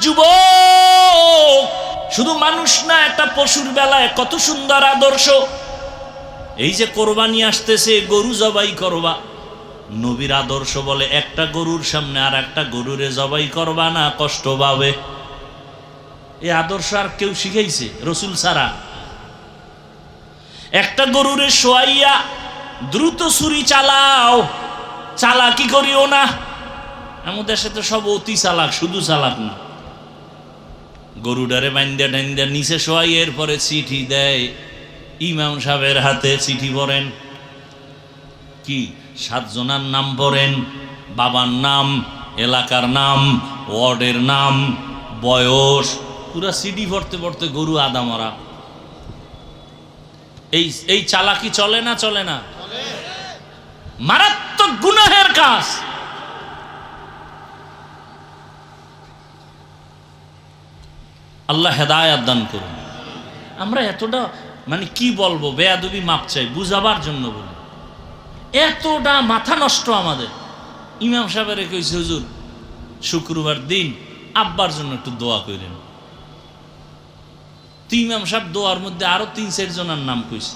যুবক, শুধু মানুষ না, একটা পশুর বেলায় কত সুন্দর আদর্শ। এই যে কোরবানি আসতেছে, গরু জবাই করবা, নবীর আদর্শ বলে একটা গরুর সামনে আর একটা গরুরে জবাই করবা না, কষ্ট পাবে। এই আদর্শ আর কেউ শিখাইছে? রসুল ছাড়া। একটা গরুরে শোয়াইয়া দ্রুত ছুরি চালাও, চালাকি করিও না। আমাদের সাথে সব অতি চালাক, শুধু চালাক না। গরুডারে বাইন্দা টাইন্দা নিচে শোয়াই, এরপরে চিঠি দেয় ইমাম সাহেবের হাতে। চিঠি পড়েন, কি 7 জনের নাম পড়েন, বাবার নাম, এলাকার নাম, ওয়ার্ডের নাম, বয়স, পুরা সিডি পড়তে পড়তে গরু আদা মরা। এই চালাকি চলে না? চলে না? মারাত্মক গুনাহের কাজ। আল্লাহ হেদায়েত দান করুন। আমরা এতটা কি বলবো, বেয়াদবি মাপ চাই, বুঝাবার জন্য বলি। এতটা মাথা নষ্ট আমাদের। ইমাম সাহেবের কইছে, হুজুর শুক্রবার দিন আব্বার জন্য একটু দোয়া করেন। ইমাম সাহেব দোয়ার মধ্যে আরো 3-4 জনের নাম কইছে।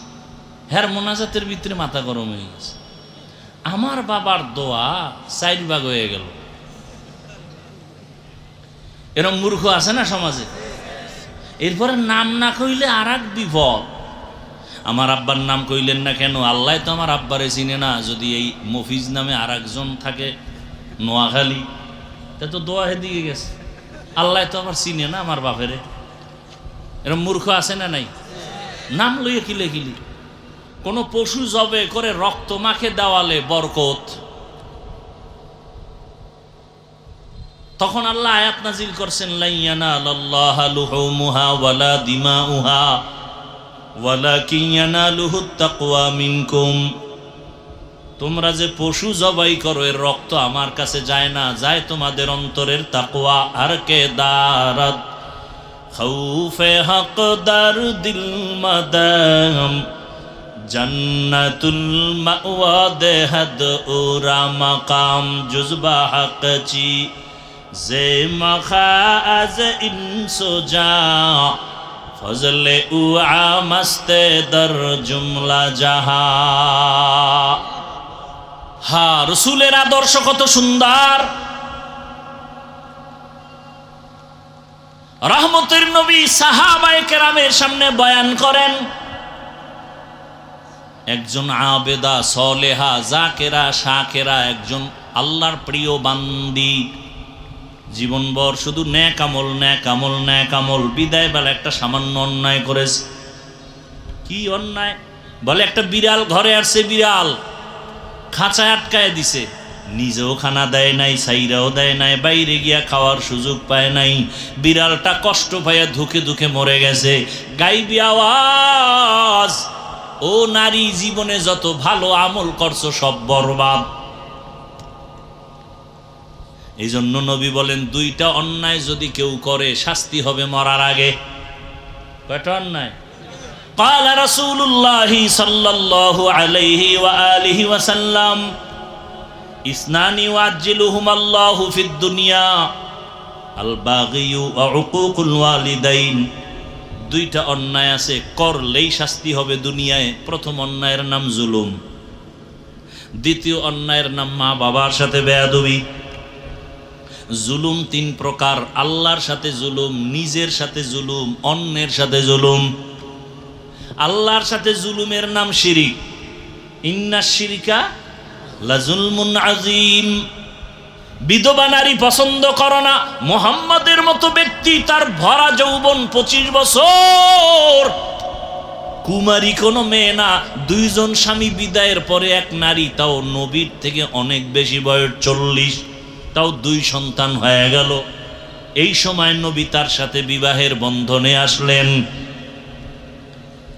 হ্যার মোনাজাতের ভিতরে মাথা গরম হয়ে গেছে। আমার বাবার দোয়া 4 ভাগ হয়ে গেল। এরকম মূর্খ আছে না সমাজে? এরপরে নাম না কইলে আর এক বিপদ। আমার আব্বার নাম কইলেন না কেন? আল্লাহ তো আমার আব্বারে চিনে না। যদি এই মফিজ নামে আর একজন থাকে নোয়াখালী, তা তো দোয়া হেদিকে গেছে। আল্লাহ তো আমার চিনে না আমার বাপেরে। এরকম মূর্খ আছে না নাই? নাম লইয়ে কিলে কিলি। কোনো পশু জবে করে রক্ত মাখে দেওয়ালে বরকত। তখন আল্লাহ আয়াত নাজিল করছেন, লা ইয়ানালাল্লাহা লুহুমুহা ওয়ালা দিমাউহা ওয়ালাকিন ইয়ানালুহুত তাকওয়া মিনকুম। তোমরা যে পশু জবাই করো, এর রক্ত আমার কাছে যায় না, যায় তোমাদের অন্তরের তাকওয়া। আর কে দারাত খাউফে হক দার দিল মাদাম জান্নাতুল মাওয়া দেহাদ উরা মাকাম জুজবা হকচি যে মাখা আজ ইনসুজা ফজলে উআ মস্তে দর জুমলা জাহা। হ্যাঁ, রসুলের আদর্শ কত সুন্দর। রহমতের নবী সাহাবায়ে কেরামের সামনে বয়ান করেন। একজন আবেদা সলেহা জাকেরা শাকেরা, একজন আল্লাহর প্রিয় বান্দি, জীবনভর শুধু নেক আমল নেক আমল নেক আমল। বিদায় বেলা একটা সামান্য অন্যায় করেছে। কি অন্যায়? বলে একটা বিড়াল ঘরে আসছে, বিড়াল খাঁচায় আটকায় দিছে, নিজেও খানা দেয় নাই, সাইরাও দেয় নাই, বাইরে গিয়া খাওয়ার সুযোগ পায় নাই। বিড়ালটা কষ্ট পাইয়া ধুকে ধুকে মরে গেছে। গাইবি আওয়াজ, ও নারী, জীবনে যত ভালো আমল করছো সব বরবাদ। এই জন্য নবী বলেন, 2টা অন্যায় যদি কেউ করে শাস্তি হবে মরার আগে। কয়টা অন্যায়? قال رسول الله صلى الله عليه وآله وسلم اثنان يعجلهما الله في الدنيا الباغي وعقوق الوالدين। 2টা অন্যায় আছে, করলেই শাস্তি হবে দুনিয়ায়। প্রথম অন্যায়ের নাম জুলুম, দ্বিতীয় অন্যায়ের নাম মা বাবার সাথে বেয়াদবি। জুলুম 3 প্রকার: আল্লাহর সাথে জুলুম, নিজের সাথে জুলুম, অন্যের সাথে জুলুম। আল্লাহর সাথে জুলুমের নাম শিরিক। ইন্নাশ শিরকা লাযুলমুন আযীম। বিধবা নারী পছন্দ করো না। মুহাম্মাদের মতো ব্যক্তি, তার ভরা যৌবন 25 বছর, কুমারী কোনো মেয়ে না। 2 জন স্বামী বিদায়ের পরে এক নারী, তাও নবীর থেকে অনেক বেশি বয়স, 40, তাও 2 সন্তান হয়ে গেল। এই সময় নবী তার সাথে বিবাহের বন্ধনে আসলেন।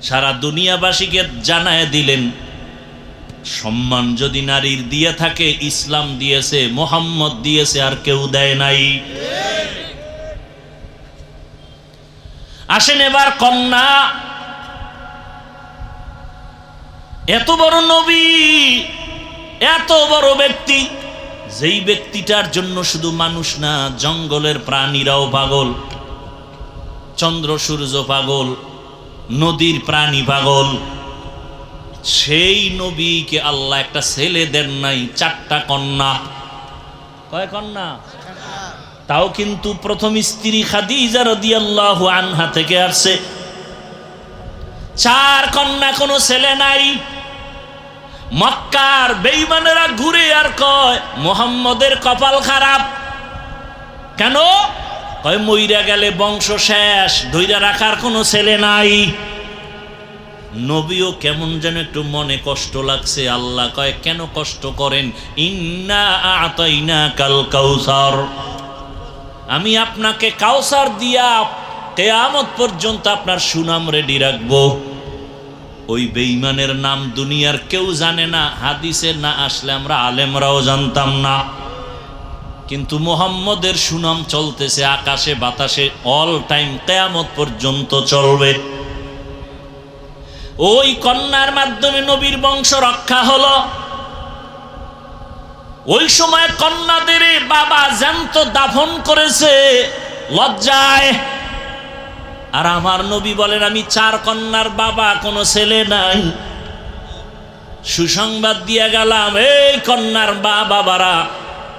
সারা দুনিয়াবাসীকে জানায় দিলেন, সম্মান যদি নারীর দিয়ে থাকে, ইসলাম দিয়েছে, মুহাম্মদ দিয়েছে, আর কেউ দেয় নাই। আসেন এবার কন্যা। এত বড় নবী, এত বড় ব্যক্তি, যেই ব্যক্তিটার জন্য শুধু মানুষ না, জঙ্গলের প্রাণীরাও পাগল, চন্দ্র সূর্য পাগল, নদীর প্রাণী পাগল, সেই নবীকে আল্লাহ একটা ছেলে দেন নাই, 4টা কন্যা। কয় কন্যা? তাও কিন্তু প্রথম স্ত্রী খাদিজা রাদিয়াল্লাহু আনহা থেকে আসছে। 4 কন্যা, কোনো ছেলে নাই। মক্কার বেঈমানেরা ঘুরে আর কয় মুহাম্মদের কপাল খারাপ। কেন? কয় মইরা গেলে বংশ শেষ, ধইরা রাখার কোনো ছেলে নাই। নবীও কেমন যেন একটু মনে কষ্ট লাগছে। আল্লাহ কয় কেন কষ্ট করেন? ইন্না আ'তাইনাকাল কাউসার, আমি আপনাকে কাউসার দিয়া কিয়ামত পর্যন্ত আপনার সুনাম রেডি রাখবো। ওই বেঈমানের নাম দুনিয়ার কেউ জানে না, হাদিসে না আসলে আমরা আলেমরাও জানতাম না, কিন্তু মুহাম্মদের সুনাম চলতেছে আকাশে বাতাসে, অল টাইম, কিয়ামত পর্যন্ত চলবে। ওই কন্যার মাধ্যমে নবীর বংশ রক্ষা হলো। ওই সময় কন্যাদের বাবা জ্যান্ত দাফন করেছে লজ্জায়। আর আমার নবী বলেন আমি 4 কন্যার বাবা, কোনো ছেলে নাই। সুসংবাদ দিয়ে গেলাম, এই কন্যার বাবারা,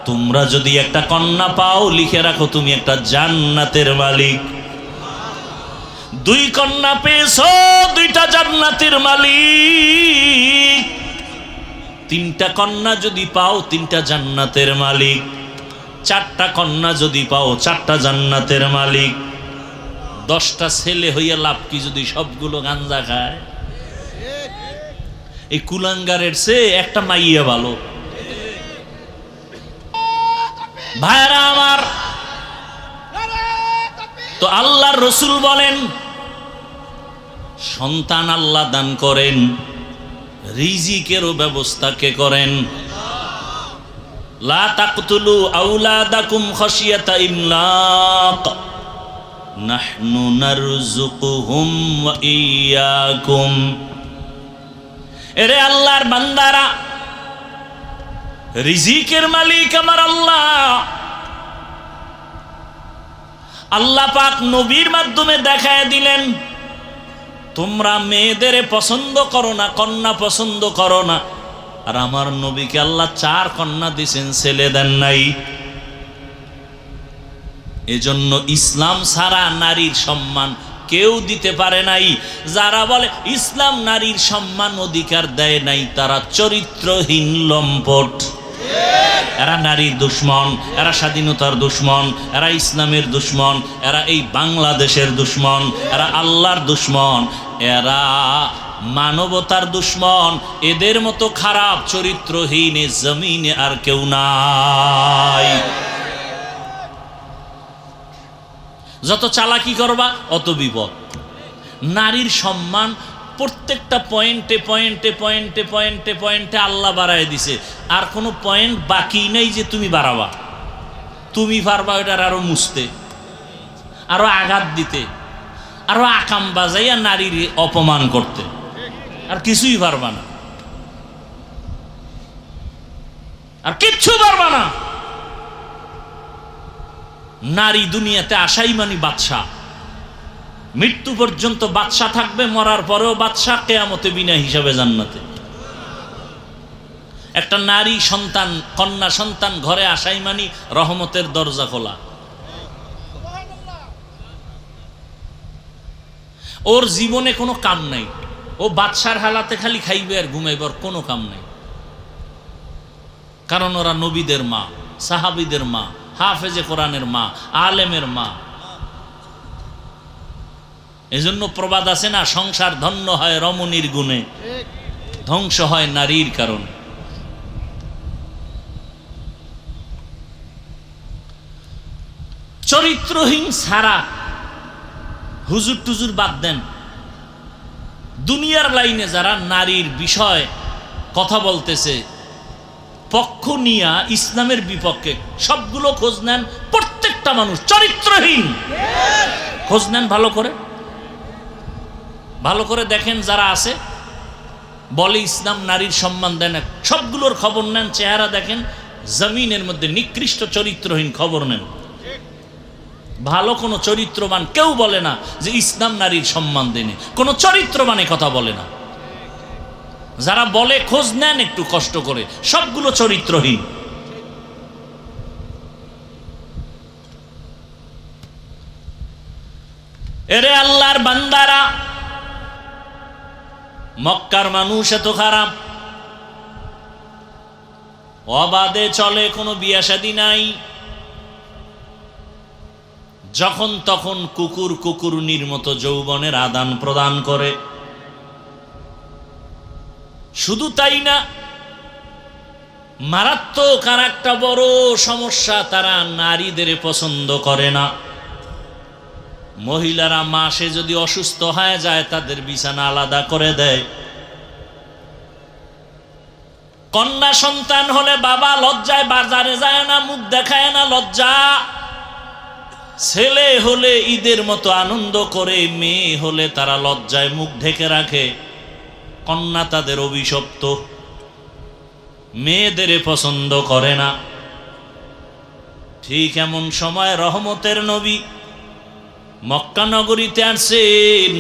তোমরা যদি একটা কন্যা পাও, লিখে রাখো তুমি একটা জান্নাতের মালিক। 2 কন্যা পেয়েছো, 2টা জান্নাতের মালিক। 3টা কন্যা যদি পাও, 3টা জান্নাতের মালিক। 4টা কন্যা যদি পাও, 4টা জান্নাতের মালিক। 10টা ছেলে হইয়া লাভ কি যদি সবগুলো গাঞ্জা খায়? এই কুলাঙ্গারের চেয়ে একটা মাইয়া ভালো। ভাইরা আমার, তো আল্লাহর রাসূল বলেন সন্তান আল্লাহ দান করেন, রিজিকেরও ব্যবস্থা কে করেন? লা তাকতুলু আওলাদাকুম খাশিয়াতা ইমলাক, নাহনু নারযুকুহুম ওয়া ইয়্যাকুম। এরে আল্লাহর বান্দারা, রিজিকের মালিক আমার আল্লাহ। আল্লাহ পাক নবীর মাধ্যমে দেখায় দিলেন, তোমরা মেয়েদের পছন্দ করো না, কন্যা পছন্দ করো না। আর আমার নবীকে আল্লাহ 4 কন্যা দিয়েছেন, ছেলে দেন নাই। এজন্য ইসলাম ছাড়া নারীর সম্মান কেউ দিতে পারে নাই। যারা বলে ইসলাম নারীর সম্মান অধিকার দেয় নাই, তারা চরিত্রহীন লম্পট। এরা নারীর দুশ্মন, এরা স্বাধীনতার দুশ্মন, এরা ইসলামের দুশ্মন, এরা এই বাংলাদেশের দুশ্মন, এরা আল্লাহর দুশ্মন, এরা মানবতার দুশ্মন। এদের মতো খারাপ চরিত্রহীন এ জমিনে আর কেউ নাই। যত চালাকি করবা অত বিপদ। নারীর সম্মান প্রত্যেকটা পয়েন্টে পয়েন্টে পয়েন্টে পয়েন্টে পয়েন্টে আল্লাহ বাড়ায় দিছে। আর কোনো পয়েন্ট বাকি নেই যে তুমি বাড়াবা। তুমি পারবা ওটার আরো মুছতে, আরো আঘাত দিতে, আরো আকাম বাজাইয়া নারীর অপমান করতে, আর কিছুই পারবা না, আর কিচ্ছু পারবা না। নারী দুনিয়াতে আসাই মানে বাদশা। মৃত্যু পর্যন্ত বাদশা থাকবে, মরার পরেও বাদশা, কিয়ামতে বিনা হিসাবে জান্নাতে। একটা নারী সন্তান, কন্যা সন্তান ঘরে আসাই মানে রহমতের দরজা খোলা। ওর জীবনে কোনো কাম নাই, ও বাদশার হালাতে খালি খাইবে আর ঘুমাইবার কোনো কাম নাই। কারণ ওরা নবীদের মা, সাহাবীদের মা, হাফেজে কোরআনের মা, আলেমের মা। এজন্য প্রবাদ আছে না, সংসার ধন্য হয় রমণীর গুণে, ধ্বংস হয় নারীর কারণে। চরিত্রহীন ছাড়া হুজুর টুজুর বাদ দেন, দুনিয়ার লাইনে যারা নারীর বিষয় কথা বলতেছে পক্ষ নিয়া ইসলামের বিপক্ষে, সবগুলো খোঁজ নেন। প্রত্যেকটা মানুষ চরিত্রহীন। খোঁজ নেন ভালো করে, ভালো করে দেখেন যারা আছে বলে ইসলাম নারীর সম্মান দেয় না, সবগুলোর খবর নেন, চেহারা দেখেন, জমিনের মধ্যে নিকৃষ্ট চরিত্রহীন খবর নেন। ভালো কোনো চরিত্রবান কেউ বলে না যে ইসলাম নারীর সম্মান দেনে, কোনো চরিত্রবানে কথা বলে না। যারা বলে খোঁজ নেন একটু কষ্ট করে, সবগুলো চরিত্রহীন। এরে আল্লাহর বান্দারা, মক্কার মানুষ এত খারাপ, অবাধে চলে, কোনো বিয়া শাদী নাই। যখন তখন কুকুর কুকুরনির মতো যৌবনের আদান প্রদান করে। শুধু তাই না, মারাত্মক আর একটা বড় সমস্যা, তারা নারীদের পছন্দ করে না। মহিলারা মাসে যদি অসুস্থ হয়ে যায় তাদের বিছানা আলাদা করে দেয়। কন্যা সন্তান হলে বাবা লজ্জায় বাজারে যায় না, মুখ দেখায় না, লজ্জা। ছেলে হলে ঈদের মতো আনন্দ করে, মেয়ে হলে তারা লজ্জায় মুখ ঢেকে রাখে। কন্যা তাদের অভিশপ্ত, মেয়েদের পছন্দ করে না। ঠিক এমন সময় রহমতের নবী মক্কা নগরীতে আসেন,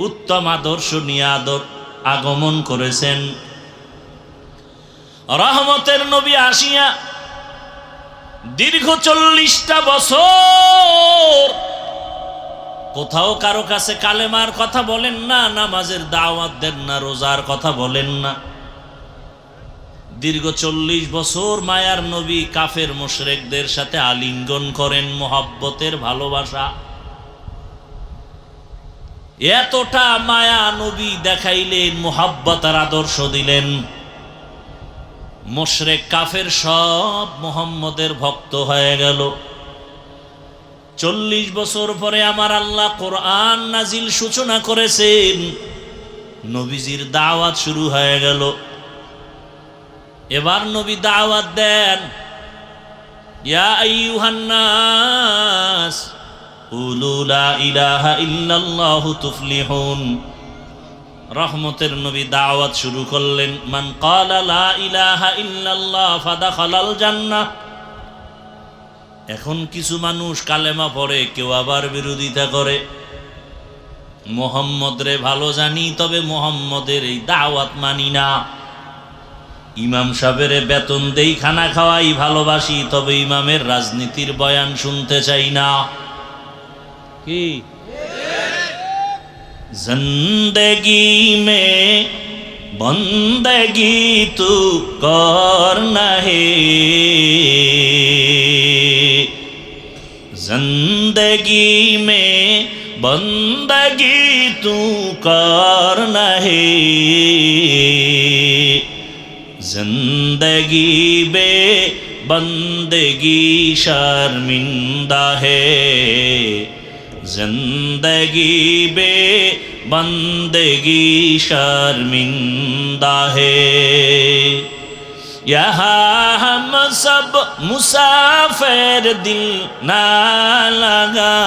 উত্তম আদর্শ নিয়ে আগমন করেছেন। রহমতের নবী আসিয়া দীর্ঘ 40টা বছর কোথাও কারো কাছে কালেমার কথা বলেন না, নামাজের দাওয়াত দেন না, রোজার কথা বলেন না। দীর্ঘ 40 বছর মায়ার নবী কাফের মুশরিকদের সাথে আলিঙ্গন করেন, মোহাব্বতের ভালোবাসা। এতটা মায়া নবী দেখাইলেন, মোহাব্বতের আদর্শ দিলেন। মুশরিক কাফের সব মুহাম্মদের ভক্ত হয়ে গেল। 40 বছর পরে আমার আল্লাহ কোরআন নাজিল সূচনা করেছেন, নবীজির দাওয়াত শুরু হয়ে গেল। এবার নবী দাওয়াত দেন, ইয়া আইয়ুহান নাস কুলু লা ইলাহা ইল্লাল্লাহু তুফলিহুন। রহমতের নবী দাওয়াত শুরু করলেন, মান ক্বালা লা ইলাহা ইল্লাল্লাহ ফাদাখালাল জান্নাহ। এখন কিছু মানুষ কালেমা পড়ে, কেউ আবার বিরোধিতা করে। মুহাম্মদ রে ভালো জানি, তবে মুহাম্মদের এই দাওয়াত মানি না। ইমাম সাহেবের বেতন দেই, খানা খাওয়াই ভালোবাসি, তবে ইমামের রাজনীতির বয়ান শুনতে চাই না। কি জিন্দগি মে বন্দগি তু করনা হে, জিন্দগি মে বন্দগি তু করনা হে, जिंदगी बे बंदगी शर्मिंदा है, जिंदगी बे बंदगी शर्मिंदा है। यहाँ हम सब मुसाफिर दिल ना लगा,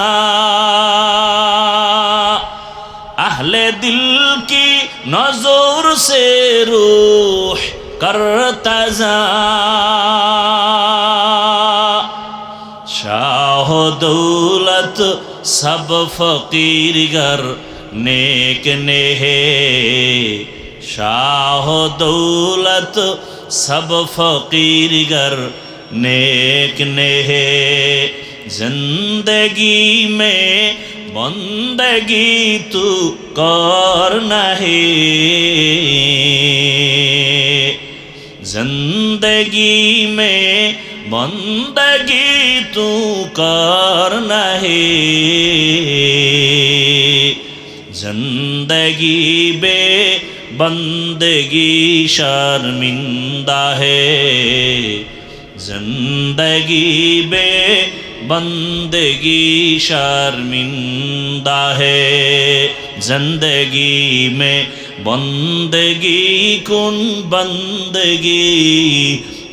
अहले दिल की नजर से रूह करता जा, शाह दौलत सब फकीर गर नेक ने है, शाह दौलत सब फकीर गर नेक ने है। जिंदगी में बंदगी तू करना है, जिंदगी में बंदगी तू करना है, जिंदगी बे बंदगी शर्मिंदा है, जिंदगी बे बंदगी शर्मिंदा है। जिंदगी में बंदगी कुन बंदगी,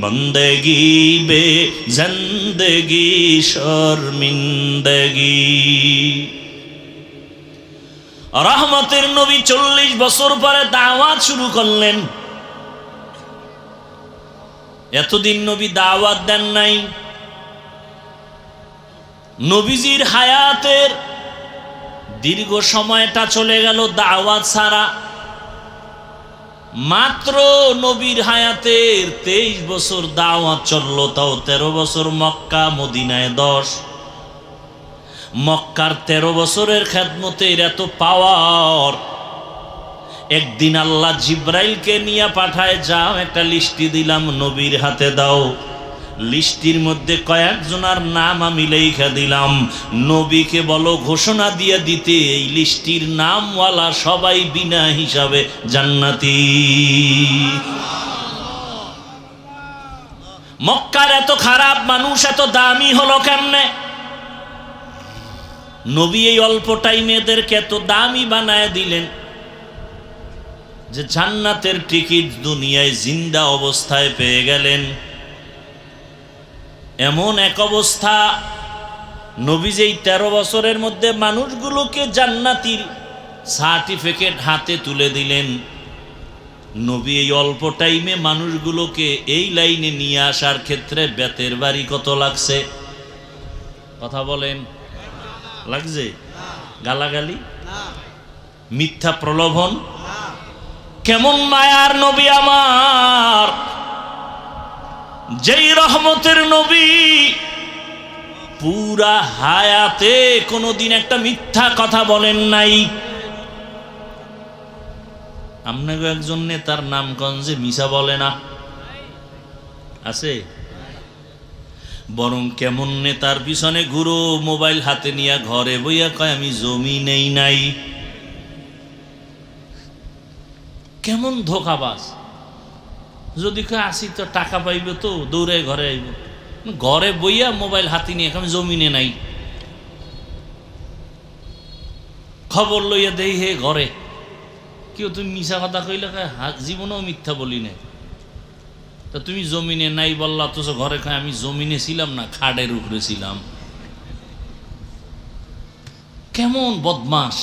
बंदगी बे जिंदगी शर्मिंदगी। रहमतेर नबी 40 বছর পরে দাওয়াত শুরু করলেন। এতদিন নবী দাওয়াত দেন নাই। নবীজির হায়াতের দীর্ঘ সময়টা চলে গেল দাওয়াত ছাড়া। মাত্র নবীর হায়াতের 23 বছর দাওয়াত চললো, তাও 13 বছর মক্কা, মদিনায় 10। মক্কার 13 বছরের খেদমতের এত পাওয়ার, একদিন আল্লাহ জিব্রাইলকে নিয়ে পাঠায়, যাও একটা লিস্টি দিলাম নবীর হাতে দাও। লিস্টির মধ্যে কয়েকজনের নাম আমি লেখা দিলাম, নবীকে বলো ঘোষণা দিয়ে দিতে এই লিস্টির নামওয়ালা সবাই বিনা হিসাবে জান্নাতি। মক্কার এত খারাপ মানুষ এত দামি হলো কেমনে? নবী এই অল্প টাইমে এদেরকে এত দামি বানায় দিলেন যে জান্নাতের টিকিট দুনিয়ায় জিন্দা অবস্থায় পেয়ে গেলেন। এমন এক অবস্থা, নবী যেই 13 বছরের মধ্যে মানুষগুলোকে জান্নাতির সার্টিফিকেট হাতে তুলে দিলেন, নবী এই অল্প টাইমে মানুষগুলোকে এই লাইনে নিয়ে আসার ক্ষেত্রে বেতের বাড়ি কত লাগছে? কথা বলেন, লাগছে? গালাগালি, মিথ্যা প্রলোভন। কেমন মায়ার নবী আমার, যেই রহমতের নবী পুরা হায়াতে কোনোদিন একটা মিথ্যা কথা বলেন নাই। আপনাকে একজন নেতার নামগঞ্জে মিশা বলে না, আছে? বরং কেমন নেতার পিছনে ঘুরো মোবাইল হাতে নিয়ে, ঘরে বইয়া কয় আমি জমি নেই নাই। কেমন ধোকাবাজ! যদি কেউ আসি তো টাকা পাইবে, তো দৌড়ে ঘরে আইব, ঘরে বইয়া মোবাইল হাতে নিয়ে আমি জমিনে নাই। খবর লইয়া দেই হে ঘরে, কেউ তুমি মিশা কথা কইলে জীবনেও মিথ্যা বলি না, তা তুমি জমিনে নাই বললা, অথচ ঘরে খায় আমি জমিনে ছিলাম না, খাড়ের উপরে ছিলাম। কেমন বদমাস!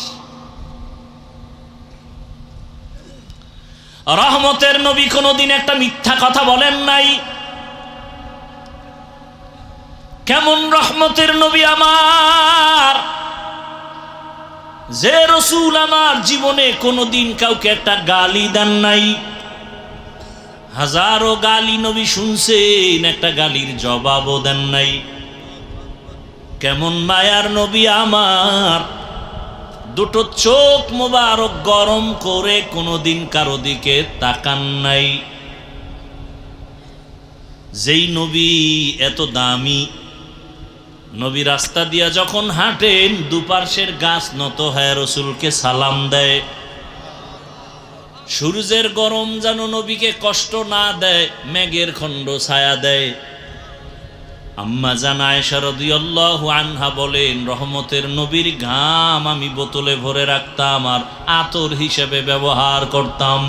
রহমতের নবী কোনদিন একটা মিথ্যা কথা বলেন নাই। কেমন রহমতের নবী আমার, যে রসূল আমার জীবনে কোনদিন কাউকে একটা গালি দেন নাই। হাজারো গালি নবী শুনছেন, একটা গালির জবাবও দেন নাই। কেমন মায়ার নবী আমার, দুটো চোখ মোবারক গরম করে কোনোদিন কারো দিকে তাকান নাই। যেই নবী এত দামি, নবী রাস্তা দিয়া যখন হাঁটেন দুপার্শ্বের গাছ নত হয় রসুলকে সালাম দেয়। সূর্যের গরম যেন নবীকে কষ্ট না দেয়, মেঘের খণ্ড ছায়া দেয়। আম্মা জান আয়েশা রাদিয়াল্লাহু আনহা বলেন, রহমতের নবীর ঘাম আমি বোতলে ভরে রাখতাম আর আতর হিসেবে ব্যবহার করতাম।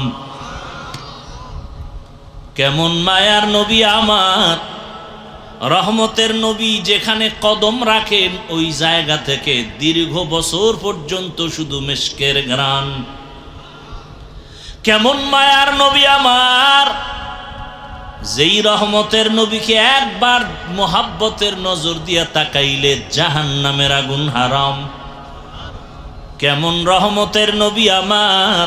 কেমন মায়ার নবী আমার, রহমতের নবী যেখানে কদম রাখেন ওই জায়গা থেকে দীর্ঘ বছর পর্যন্ত শুধু মিশকের ঘ্রাণ। কেমন মায়ার নবী আমার, যেই রহমতের নবীকে একবার মোহাব্বতের নজর দিয়া তাকাইলে জাহান্নামের আগুন হারাম। কেমন রহমতের নবী আমার,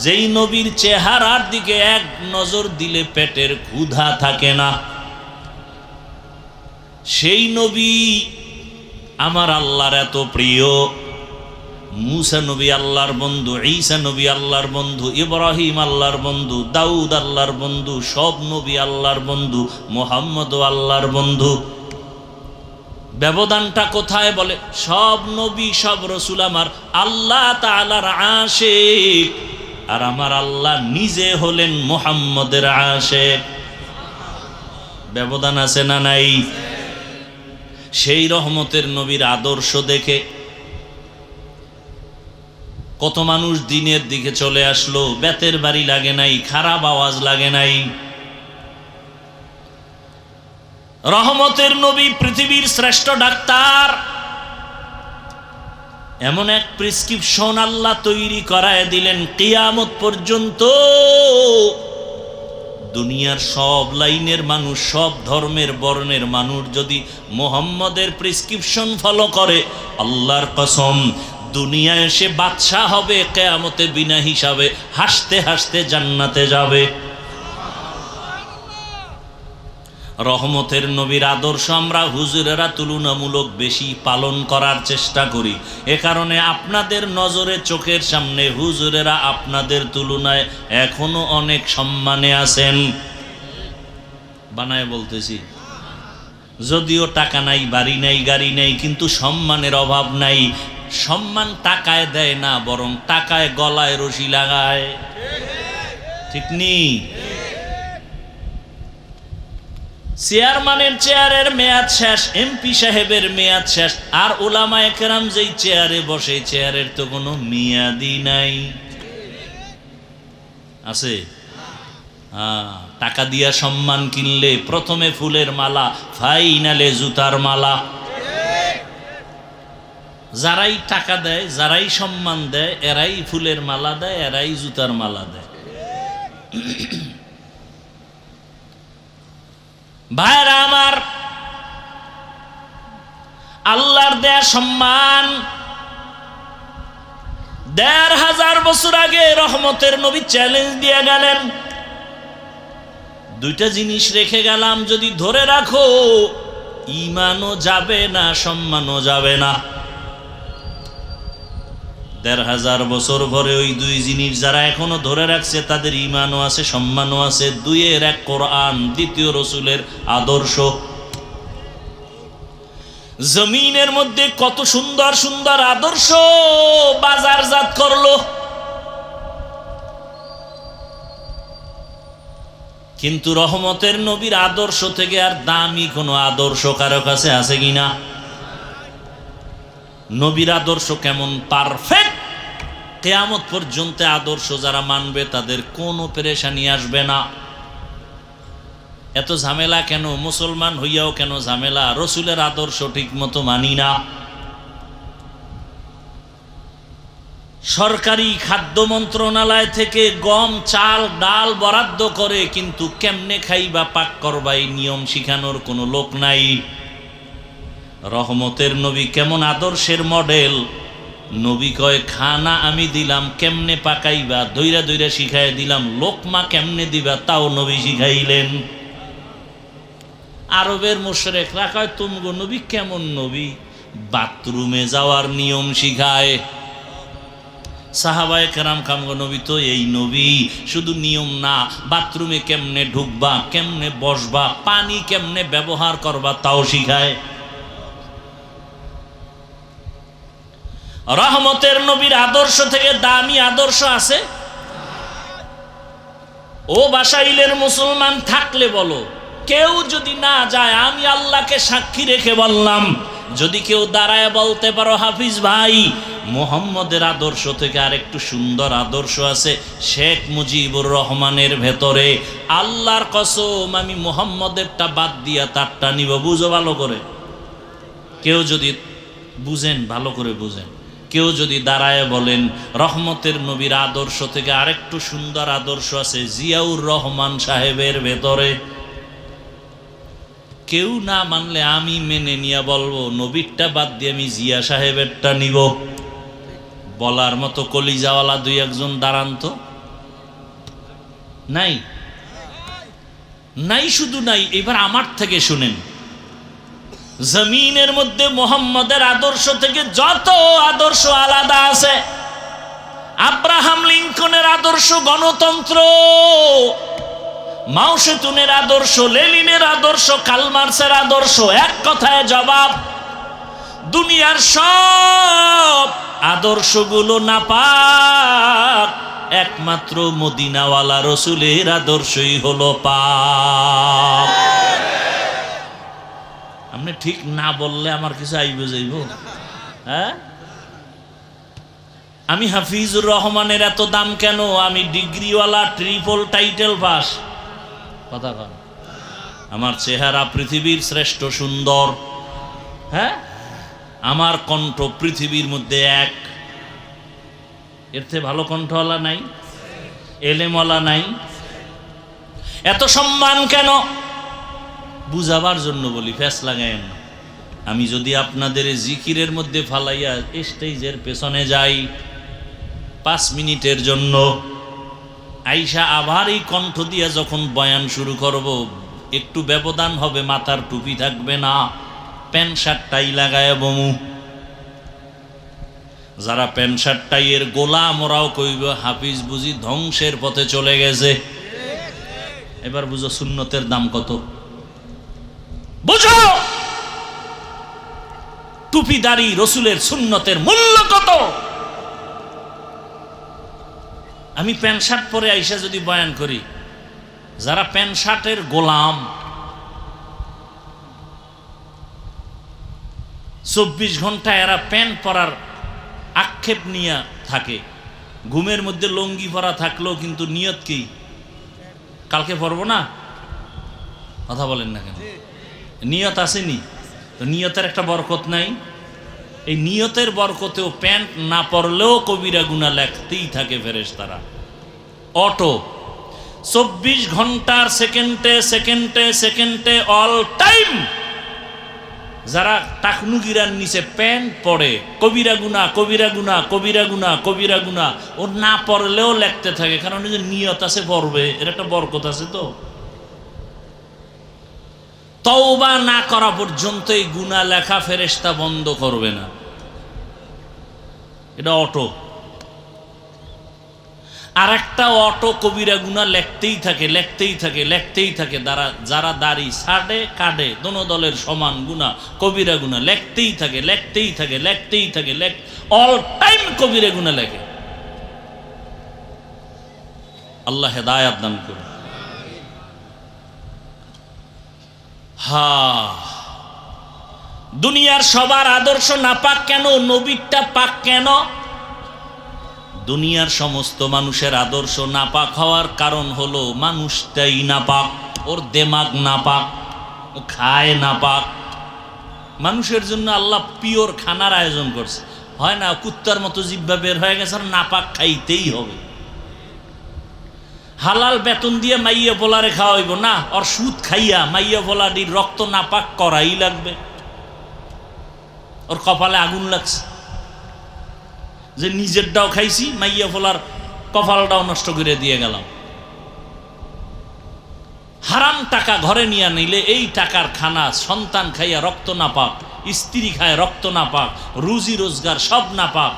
যেই নবীর চেহারার দিকে এক নজর দিলে পেটের ক্ষুধা থাকে না। সেই নবী আমার আল্লাহর এত প্রিয়। মুসা নবী আল্লাহর বন্ধু, ঈসা নবী আল্লাহর বন্ধু, ইব্রাহিম আল্লাহর বন্ধু, দাউদ আল্লাহর বন্ধু, সব নবী আল্লাহর বন্ধু, মুহাম্মদ আল্লাহর বন্ধু। ব্যবধানটা কোথায়? বলে সব নবী সব রসুল আমার আল্লাহ তাআলার আশিক, আর আমার আল্লাহ নিজে হলেন মুহাম্মদের আশিক। ব্যবধান আছে না নাই? সেই রহমতের নবীর আদর্শ দেখে কত মানুষ দিনের দিকে চলে আসলো, বেতের বাড়ি লাগে নাই, খারাপ আওয়াজ লাগে নাই। রহমতের নবী পৃথিবীর শ্রেষ্ঠ ডাক্তার। এমন এক প্রেসক্রিপশন আল্লাহ তৈরি করায় দিলেন, কিয়ামত পর্যন্ত দুনিয়ার সব লাইনের মানুষ, সব ধর্মের বর্ণের মানুষ যদি মুহাম্মদের প্রেসক্রিপশন ফলো করে, আল্লাহর কসম দুনিয়ায় সে বাদশা হবে, কিয়ামতে বিনা হিসাবে হাসতে হাসতে জান্নাতে যাবে। রহমতের নবীর আদর্শ আমরা হুজুরেরা তুলনামূলক বেশি পালন করার চেষ্টা করি। এ কারণে আপনাদের নজরে চোখের সামনে হুজুরেরা আপনাদের তুলনায় এখনো অনেক সম্মানে আছেন। বানায় বলতেছি, যদিও টাকা নাই, বাড়ি নাই, গাড়ি নাই, কিন্তু সম্মানের অভাব নাই। সম্মান টাকায় দেয় না, বরং টাকায় গলায় রশি লাগায়। ঠিক নেই? চেয়ারম্যানের চেয়ারের মেয়াদ শেষ, এমপি সাহেবের মেয়াদ শেষ, আর উলামায়ে কেরাম যেই চেয়ারে বসে, চেয়ারের তো কোনো মেয়াদই নাই। আছে? টাকা দিয়া সম্মান কিনলে প্রথমে ফুলের মালা, ফাইনালে জুতার মালা। যারাই টাকা দেয়, যারাই সম্মান দেয়, এরাই ফুলের মালা দেয়, এরাই জুতার মালা দেয়। ভাইরা আমার, আল্লাহর দেয়া সম্মান ১৫০০ বছর আগে রহমতের নবী চ্যালেঞ্জ দিয়ে গেলেন, দুইটা জিনিস রেখে গেলাম, যদি ধরে রাখো ঈমানও যাবে না, সম্মানও যাবে না। ১৫০০ বছর পরে ওই দুই জিনিস যারা এখনো ধরে রাখছে তাদের ঈমানও আছে, সম্মানও আছে। দুইয়ের এক কোরআন, দ্বিতীয় রসুলের আদর্শ। জমিনের মধ্যে কত সুন্দর সুন্দর আদর্শ বাজারজাত করলো, কিন্তু রহমতের নবীর আদর্শ থেকে আর দামি কোনো আদর্শ কারো কাছে আছে কিনা? নবীর আদর্শ কেমন পারফেক্ট, কিয়ামত পর্যন্ত আদর্শ যারা মানবে তাদের কোনো পেরেশানি আসবে না। এত ঝামেলা কেন? মুসলমান হইয়াও কেন ঝামেলা? রসুলের আদর্শ ঠিক মতো মানি না। সরকারি খাদ্য মন্ত্রণালয় থেকে গম, চাল, ডাল বরাদ্দ করে, কিন্তু কেমনে খাইবা, পাক করবা এই নিয়ম শিখানোর কোনো লোক নাই। রহমতের নবী কেমন আদর্শের মডেল! নবী কয় খানা আমি দিলাম, কেমনে পাকাইবা দইরা দইরা শিখাই দিলাম, লোকমা কেমনে দিবা তাও নবী শিখাইলেন। আরবের মুশরিকরা কয় তুমগো নবী কেমন নবী, বাথরুমে যাওয়ার নিয়ম শিখায়। সাহাবায়ে কেরাম কামগো নবী তো এই নবী, শুধু নিয়ম না, বাথরুমে কেমনে ঢুকবা, কেমনে বসবা, পানি কেমনে ব্যবহার করবা তাও শিখায়। রহমতের নবীর আদর্শ থেকে দামি আদর্শ আছে? ও বাসাইলের মুসলমান থাকলে বলো, কেউ যদি না যায়, আমি আল্লাহকে সাক্ষী রেখে বললাম, যদি কেউ দাঁড়ায় বলতে পারো হাফিজ ভাই মুহাম্মদের আদর্শ থেকে আরেকটু সুন্দর আদর্শ আছে শেখ মুজিবুর রহমানের ভেতরে, আল্লাহর কসম আমি মুহাম্মদেরটা বাদ দিয়া তারটা নিব। বুঝো ভালো করে, কেউ যদি বুঝেন, ভালো করে বুঝেন, কেউ যদি দাঁড়ায় বলেন রহমতের নবীর আদর্শ থেকে আরেকটু সুন্দর আদর্শ আছে জিয়াউর রহমান সাহেবের ভেতরে, কেউ না মানলে আমি মেনে নিয়ে বলবো নবীরটা বাদ দিয়ে আমি জিয়া সাহেবেরটা নিব। বলার মতো কলিজাওয়ালা দুই একজন দাঁড়ান তো। নাই? নাই, শুধু নাই। এবার আমার থেকে শুনেন, জমিনের মধ্যে মুহাম্মদের আদর্শ থেকে যত আদর্শ আলাদা আছে, আব্রাহাম লিঙ্কনের আদর্শ গণতন্ত্র, মাও সেতুনের আদর্শ, লেনিনের আদর্শ, কার্ল মার্ক্সের আদর্শ, এক কথায় জবাব, দুনিয়ার সব আদর্শগুলো নাপাক, একমাত্র মদিনাওয়ালা রসুলের আদর্শই হলো পাক। আপনি ঠিক না বললে আমার কিছু আইব যাইব? হ্যাঁ, আমি হাফিজুর রহমানের এত দাম কেন? আমি ডিগ্রিওয়ালা, ট্রিপল টাইটেল পাস। কথা কন, আমার চেহারা পৃথিবীর শ্রেষ্ঠ সুন্দর, হ্যাঁ, আমার কণ্ঠ পৃথিবীর মধ্যে এক, এর থেকে ভালো কণ্ঠওয়ালা নাই, এলেমওয়ালা নাই। এত সম্মান কেন? বুঝাবার জন্য বলি, ফ্যাস লাগায়েন না। আমি যদি আপনাদের জিকিরের মধ্যে ফালাইয়া স্টেজের পেছনে যাই 5 মিনিটের জন্য, আইসা আবার এই কণ্ঠ দিয়া যখন বয়ান শুরু করব, একটু ব্যবধান হবে, মাথার টুপি থাকবে না, প্যান্ট শার্ট টাই লাগায় বমু। যারা প্যান্ট শার্ট টাইয়ের গোলাম, ওরাও কইব হাফিজ বুঝি ধ্বংসের পথে চলে গেছে। এবার বুঝো সুন্নতের দাম কত, বুঝো টুপিদারি রসুলের সুন্নতের মূল্য কত। আমি প্যান্ট শার্ট পরে আইসা যদি বয়ান করি, যারা প্যান্ট শার্টের গোলাম, 24 ঘন্টা এরা প্যান্ট পরার আক্ষেপ নিয়ে থাকে। ঘুমের মধ্যে লঙ্গি পরা থাকলেও কিন্তু নিয়ত কি, কালকে পরবো না। কথা বলেন না কেন? নিয়ত আসেনি তো, নিয়তের একটা বরকত নাই? এই নিয়তের বরকতেও প্যান্ট না পরলেও কবিরা গুনাহ লেখতেই থাকে ফেরেশতারা। অটো 24 ঘন্টার সেকেন্ডে সেকেন্ডে সেকেন্ডে অল টাইম যারা টাকনুগিরার নিচে প্যান্ট পরে, কবিরা গুনাহ কবিরা গুনাহ কবিরা গুনাহ কবিরা গুনাহ, ও না পড়লেও লেখতে থাকে, কারণ যে নিয়ত আছে পড়বে, এর একটা বরকত আছে। তো তওবা না করা পর্যন্ত এই গুনাহ লেখা ফেরেশতা বন্ধ করবে না। এটা অটো। আর একটা অটো কবিরা গুনাহ লেখতেই থাকে লেখতেই থাকে লেখতেই থাকে। যারা দাড়ি ছাড়ে কাটে, দোনো দলের সমান গুনাহ, কবিরা গুনাহ লেখতেই থাকে লেখতেই থাকে লেখতেই থাকে, অল টাইম কবিরা গুনাহ লেখে। আল্লাহ হেদায়েত দান করুন। দুনিয়ার সবার আদর্শ নাপাক কেন? নবীরটা পাক কেন? দুনিয়ার সমস্ত মানুষের আদর্শ নাপাক হওয়ার কারণ হলো মানুষটাই নাপাক, ওর দেমাগ নাপাক, ও খায় নাপাক। মানুষের জন্য আল্লাহ পিওর খানার আয়োজন করছে, হয় না কুত্তার মতো জিহ্বা বের হয়ে গেছে, আর নাপাক খাইতেই হবে। হালাল বেতন দিয়ে মাইয়া পোলারে খাওয়াইব না, আর সুদ খাইয়া মাইয়া পোলাটির রক্ত নাপাক করাই লাগবে। ওর কপালে আগুন লাগছে যে নিজেরটাও খাইছি, মাইয়া পোলার কপালটাও নষ্ট করে দিয়ে গেলাম। হারাম টাকা ঘরে নিয়ে নিলে এই টাকার খানা সন্তান খাইয়া রক্ত নাপাক, স্ত্রী খায় রক্ত নাপাক, রুজি রোজগার সব নাপাক।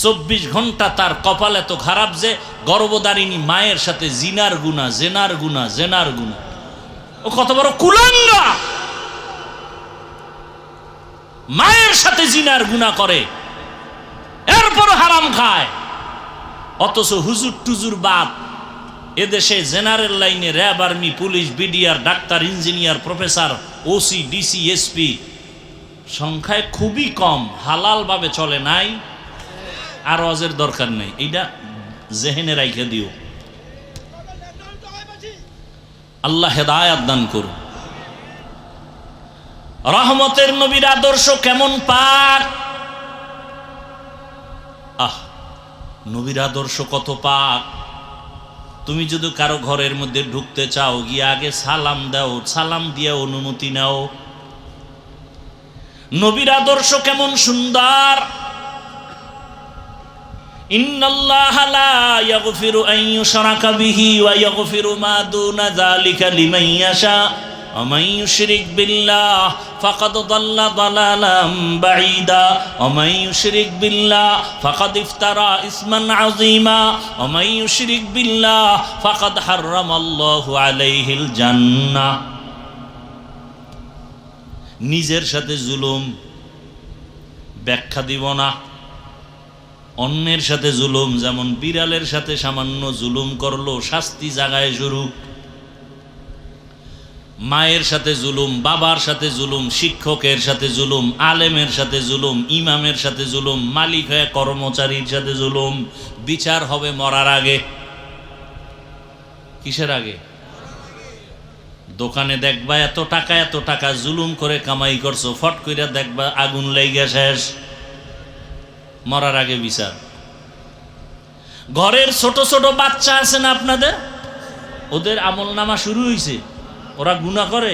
24 ঘন্টা তার কপাল এত খারাপ যে গর্ভধারিণী মায়ের সাথে জিনার গুনাহ জেনার গুনাহ জেনার গুনাহ। ও কত বড় কুলাঙ্গা, মায়ের সাথে জিনার গুনাহ করে, এরপর হারাম খায়। অথচ হুজুর টুজুর বাদ এদেশে জেনারেল লাইনে RAB, army, police, BDR, doctor, engineer, professor, OC, DC, SP সংখ্যায় খুবই কম। হালাল ভাবে চলে নাই, আর ওয়াজের দরকার নেই। এইটা জেহেনে রাইখে দিও। আল্লাহ হেদায়েত দান করুন। রহমতের নবীর আদর্শ কেমন পাক! নবীর আদর্শ কত পাক! তুমি যদি কারো ঘরের মধ্যে ঢুকতে চাও, গিয়ে আগে সালাম দাও, সালাম দিয়ে অনুমতি নাও। নবীর আদর্শ কেমন সুন্দর! ইন্নাল্লাহা লা ইয়াগফিরু আন ইউশরাকা বিহি ওয়া ইয়াগফিরু মা দুনা যালিকা লিমান ইয়াশা ওয়া মান ইউশরিক বিল্লাহ ফাকাদ দাল্লা দালালাম বাঈদা ওয়া মান ইউশরিক বিল্লাহ ফাকাদ ইফতারা ইসমান আযীমা ওয়া মান ইউশরিক বিল্লাহ ফাকাদ হারামাল্লাহু আলাইহিল জান্নাহ। নিজের সাথে জুলুম ব্যাখ্যা দিব না। অন্যের সাথে জুলুম, যেমন বিড়ালের সাথে সামান্য জুলুম করলো শাস্তি জাগায় শুরু। মায়ের সাথে জুলুম, বাবার সাথে জুলুম, শিক্ষকের সাথে জুলুম, আলেমের সাথে জুলুম, ইমামের সাথে জুলুম, মালিক হয়ে কর্মচারীর সাথে জুলুম। বিচার হবে মরার আগে। কিসের আগে? দোকানে দেখবা এত টাকা জুলুম করে কামাই করছো, ফট কইরা দেখবা আগুন লাইগা শেষ। মরার আগে বিচার। ঘরের ছোট ছোট বাচ্চা আছে না আপনাদের, ওদের আমল নামা শুরু হয়েছে, ওরা গুনাহ করে,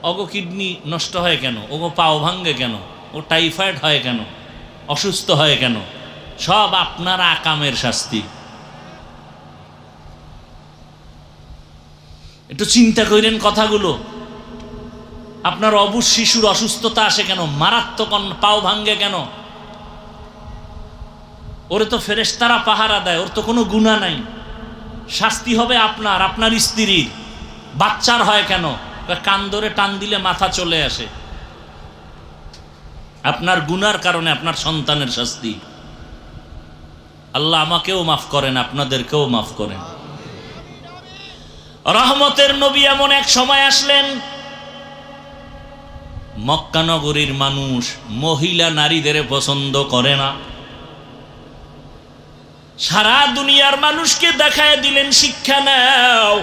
ওগো কিডনি নষ্ট হয় কেন, ওগো পাও ভাঙ্গে কেন, ও টাইফয়েড হয় কেন, অসুস্থ হয় কেন, সব আপনার আকামের শাস্তি। একটু চিন্তা করেন কথাগুলো। আপনার অবুঝ শিশুর অসুস্থতা আসে কেন, মারাত্মক পাও ভাঙ্গে কেন, ওরে তো ফেরেশতারা পাহারা দেয়, ওর তো কোনো গুনাহ নাই, শাস্তি হবে আপনার, আপনার স্ত্রীর। বাচ্চার হয় কেন, কান ধরে টান দিলে মাথা চলে আসে, আপনার গুনার কারণে আপনার সন্তানের শাস্তি। আল্লাহ আমাকেও মাফ করেন, আপনাদেরকেও মাফ করেন। রহমতের নবী এমন এক সময় আসলেন, মক্কা নগরীর মানুষ মহিলা নারীদের পছন্দ করে না, সারা দুনিয়ার মানুষকে দেখায় দিলেন শিক্ষা নাও,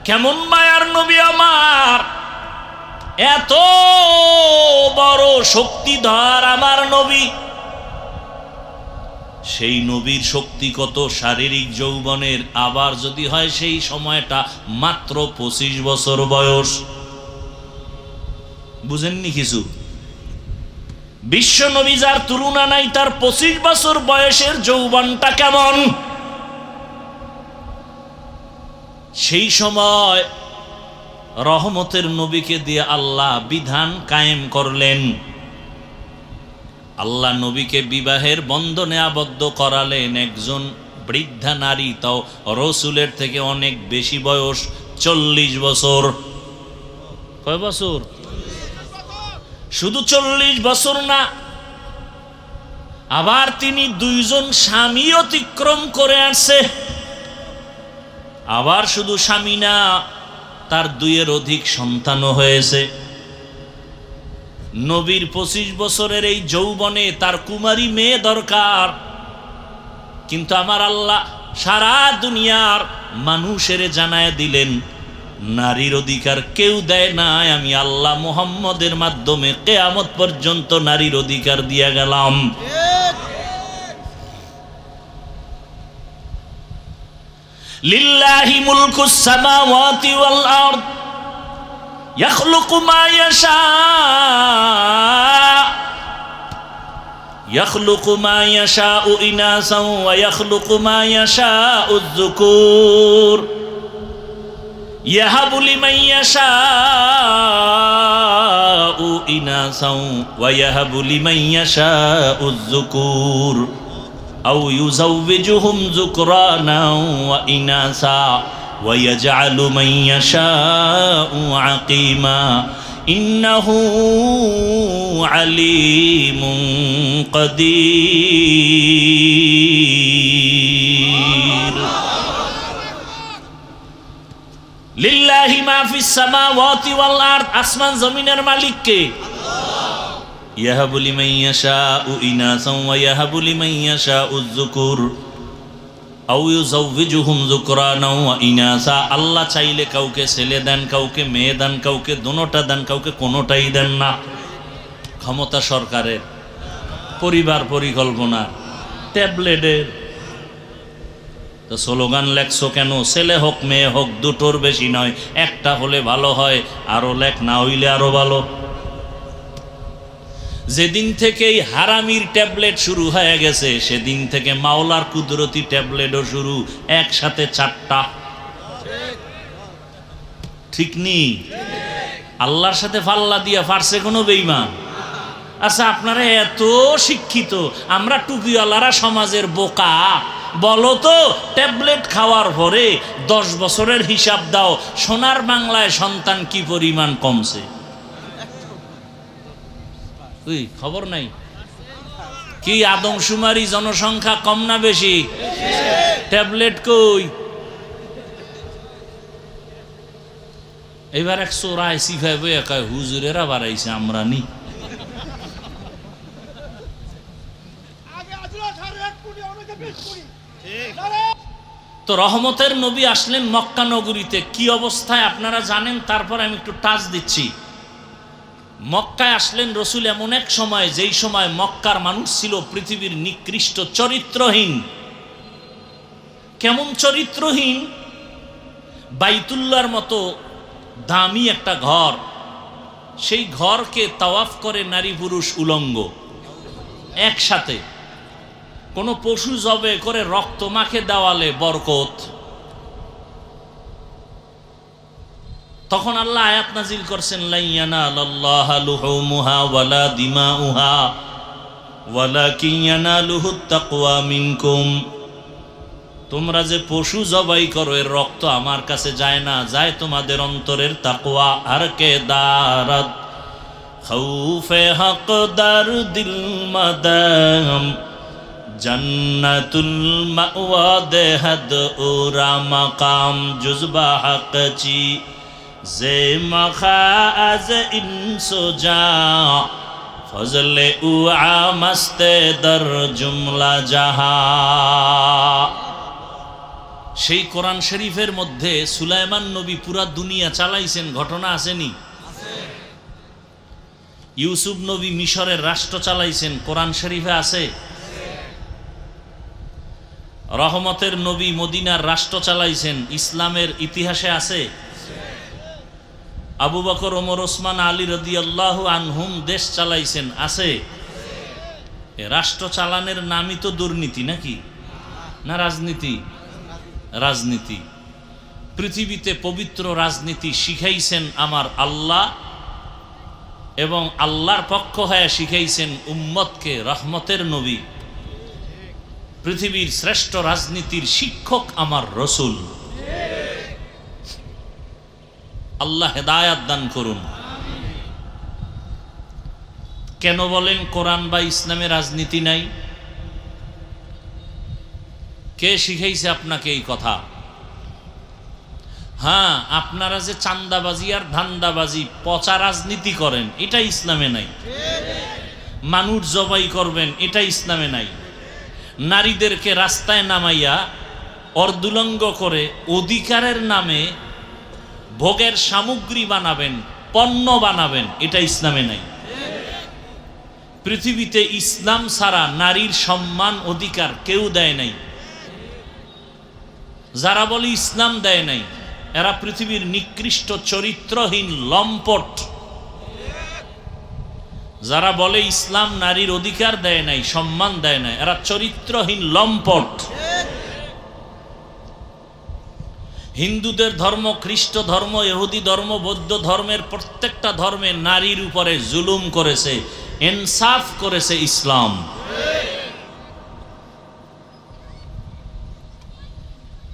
কেমন মায়ার নবী আমার, এত বড় শক্তিধর আমার নবী। সেই নবীর শক্তি কত, শারীরিক যৌবনের, আবার যদি হয় সেই সময়টা মাত্র 25 বছর বয়স। বুঝেননি কিছু? বিশ্ব নবী যার তুলনা নাই, তার 25 বছর বয়সের যৌবনটা কেমন। সেই সময় রহমতের নবীকে দিয়ে আল্লাহ বিধান কায়েম করলেন, আল্লাহ নবীকে বিবাহের বন্ধনে আবদ্ধ করালেন একজন বৃদ্ধা নারী, তাও রসুলের থেকে অনেক বেশি বয়স, 40 বছর। কয় বছর? শুধু 40 বছর না, আবার তিনি 2 জন স্বামী অতিক্রম করে আসছে। আবার শুধু স্বামী না, তার 2-এর অধিক সন্তানও হয়েছে। নবীর 25 বছরের এই যৌবনে তার কুমারী মেয়ে দরকার, কিন্তু আমার আল্লাহ সারা দুনিয়ার মানুষের জানায় দিলেন, নারীর অধিকার কেউ দেয় নাই, আমি আল্লাহ মুহাম্মদের মাধ্যমে কিয়ামত পর্যন্ত নারীর অধিকার দিয়ে গেলাম। লিল্লাহি মুলকুস সামাওয়াতি ওয়াল আরদ ইয়াখলুকু মা ইয়াশা ইয়াখলুকু মা ইয়াশাউ ইনাসাও ওয়া ইয়াখলুকু মা ইয়াশাউ যুকুর ইয়াহাবু লিমান ইয়াশাউ ইনাসাও ওয়া ইয়াহাবু লিমান ইয়াশাউ যুকুর আও ইউযাওবিজুহুম যুকরানাও ওয়া ইনাসা ওয়া ইয়াজআলু মান ইয়াশাউ আকিমা ইন্নাহু আলিমুন কাদির। লিল্লাহি মা ফিস সামাওয়াতি ওয়াল আরদ, আসমান জমিনের মালিক কে? ইয়াহাবু লিমান ইয়াশাউ ইনাসাও ওয়া ইয়াহাবু লিমান ইয়াশাউ যুকুর আও ইউযাওবিজুহুম যুকরানাও ওয়া ইনাসা। আল্লাহ চাইলে কাউকে ছেলে দেন, কাউকে মেয়ে দেন, কাউকে দোনোটা দেন, কাউকে কোনোটাই দেন না। ক্ষমতা সরকারের, পরিবার পরিকল্পনা, ট্যাবলেটের। তো স্লোগান লেখছো কেন? ছেলে হোক মেয়ে হোক, দুটোর বেশি নয়, একটা হলে ভালো হয়, আরো লেখ, না হইলে আরো ভালো। যেদিন থেকে এই হারামির ট্যাবলেট শুরু হয়ে গেছে, সেদিন থেকে মাওলার কুদরতি ট্যাবলেটও শুরু, একসাথে 4টা। ঠিক নি? আল্লাহর সাথে পাল্লা দিয়া পারছে কোনো বেঈমান? আচ্ছা, আপনারা এত শিক্ষিত, আমরা টুপিওয়ালারা সমাজের বোকা। বলো তো, ট্যাবলেট খাওয়ার পরে 10 বছরের হিসাব দাও, সোনার বাংলায় সন্তান কি পরিমাণ কমছে? খবর নাই কি? আদমশুমারি জনসংখ্যা কম না বেশি? ট্যাবলেট কই? এবার এক চোরাই সিফাই বই একাই হুজুরেরা বাড়াইছে, আমরা নি। তো রহমতের নবী আসলেন মক্কা নগরীতে, কি অবস্থায় আপনারা জানেন। তারপর আমি একটু টাচ দিচ্ছি। মক্কায় আসলেন রসুল এমন এক সময়, যেই সময় মক্কার মানুষ ছিল পৃথিবীর নিকৃষ্ট চরিত্রহীন, কেমন চরিত্রহীন! বাইতুল্লাহর মতো দামি একটা ঘর, সেই ঘরকে তাওয়াফ করে নারী পুরুষ উলঙ্গ একসাথে। কোনো পশু জবে করে রক্ত মাখে দেওয়ালে বরকত। তখন আল্লাহ আয়াত নাজিল করছেন, লা ইয়ানালাল্লাহা লুহুমুহা ওয়ালা দিমাউহা ওয়ালাকিন ইয়ানালুহুত তাকওয়া মিনকুম। তোমরা যে পশু জবাই করো এর রক্ত আমার কাছে যায় না, যায় তোমাদের অন্তরের তাকওয়া। আর কে দারাত খাউফে হকদার দিল মাদাম জান্নাতুল মাওয়া দেহাদ ওরা মাকাম জুজবা হকচি জে মাখা আজ ইনসোজা ফজলে উআ মস্তে দর জুমলা জাহা। সেই কোরআন শরীফের মধ্যে সুলাইমান নবী পুরা দুনিয়া চালাইছেন, ঘটনা আসেনি? ইউসুফ নবী মিশরের রাষ্ট্র চালাইছেন, কোরআন শরীফে আছে। রহমতের নবী মদিনার রাষ্ট্র চালাইছেন, ইসলামের ইতিহাসে আছে। আবু বকর, ওমর, ওসমান, আলী রাদিয়াল্লাহু আনহুম দেশ চালাইছেন, আছে। রাষ্ট্র চালানের নামই তো দুর্নীতি, নাকি না রাজনীতি? রাজনীতি। পৃথিবীতে পবিত্র রাজনীতি শিখাইছেন আমার আল্লাহ, এবং আল্লাহর পক্ষ হয়ে শিখাইছেন উম্মতকে রহমতের নবী। পৃথিবীর শ্রেষ্ঠ রাজনীতির শিক্ষক আমার রসুল। আল্লাহ হেদায়াত দান করুন। কেন বলেন কোরআন বা ইসলামে রাজনীতি নাই? কে শিখাইছে আপনাকে এই কথা? হ্যাঁ, আপনারা যে চান্দাবাজি আর ধান্দাবাজি পচা রাজনীতি করেন, এটা ইসলামে নাই। মানুষ জবাই করবেন, এটা ইসলামে নাই। নারীদেরকে রাস্তায় নামাইয়া অর্ধুলঙ্গ করে অধিকারের নামে ভোগের সামগ্রী বানাবেন, পণ্য বানাবেন, এটা ইসলামে নাই। পৃথিবীতে ইসলাম ছাড়া নারীর সম্মান অধিকার কেউ দেয় নাই। যারা বলে ইসলাম দেয় নাই, এরা পৃথিবীর নিকৃষ্ট চরিত্রহীন লম্পট। যারা বলে ইসলাম নারীর অধিকার দেয় নাই, সম্মান দেয় নাই, এরা চরিত্রহীন লম্পট। হিন্দুদের ধর্ম, খ্রিস্ট ধর্ম, ইহুদি ধর্ম, বৌদ্ধ ধর্মের প্রত্যেকটা ধর্মে নারীর উপরে জুলুম করেছে, ইনসাফ করেছে ইসলাম।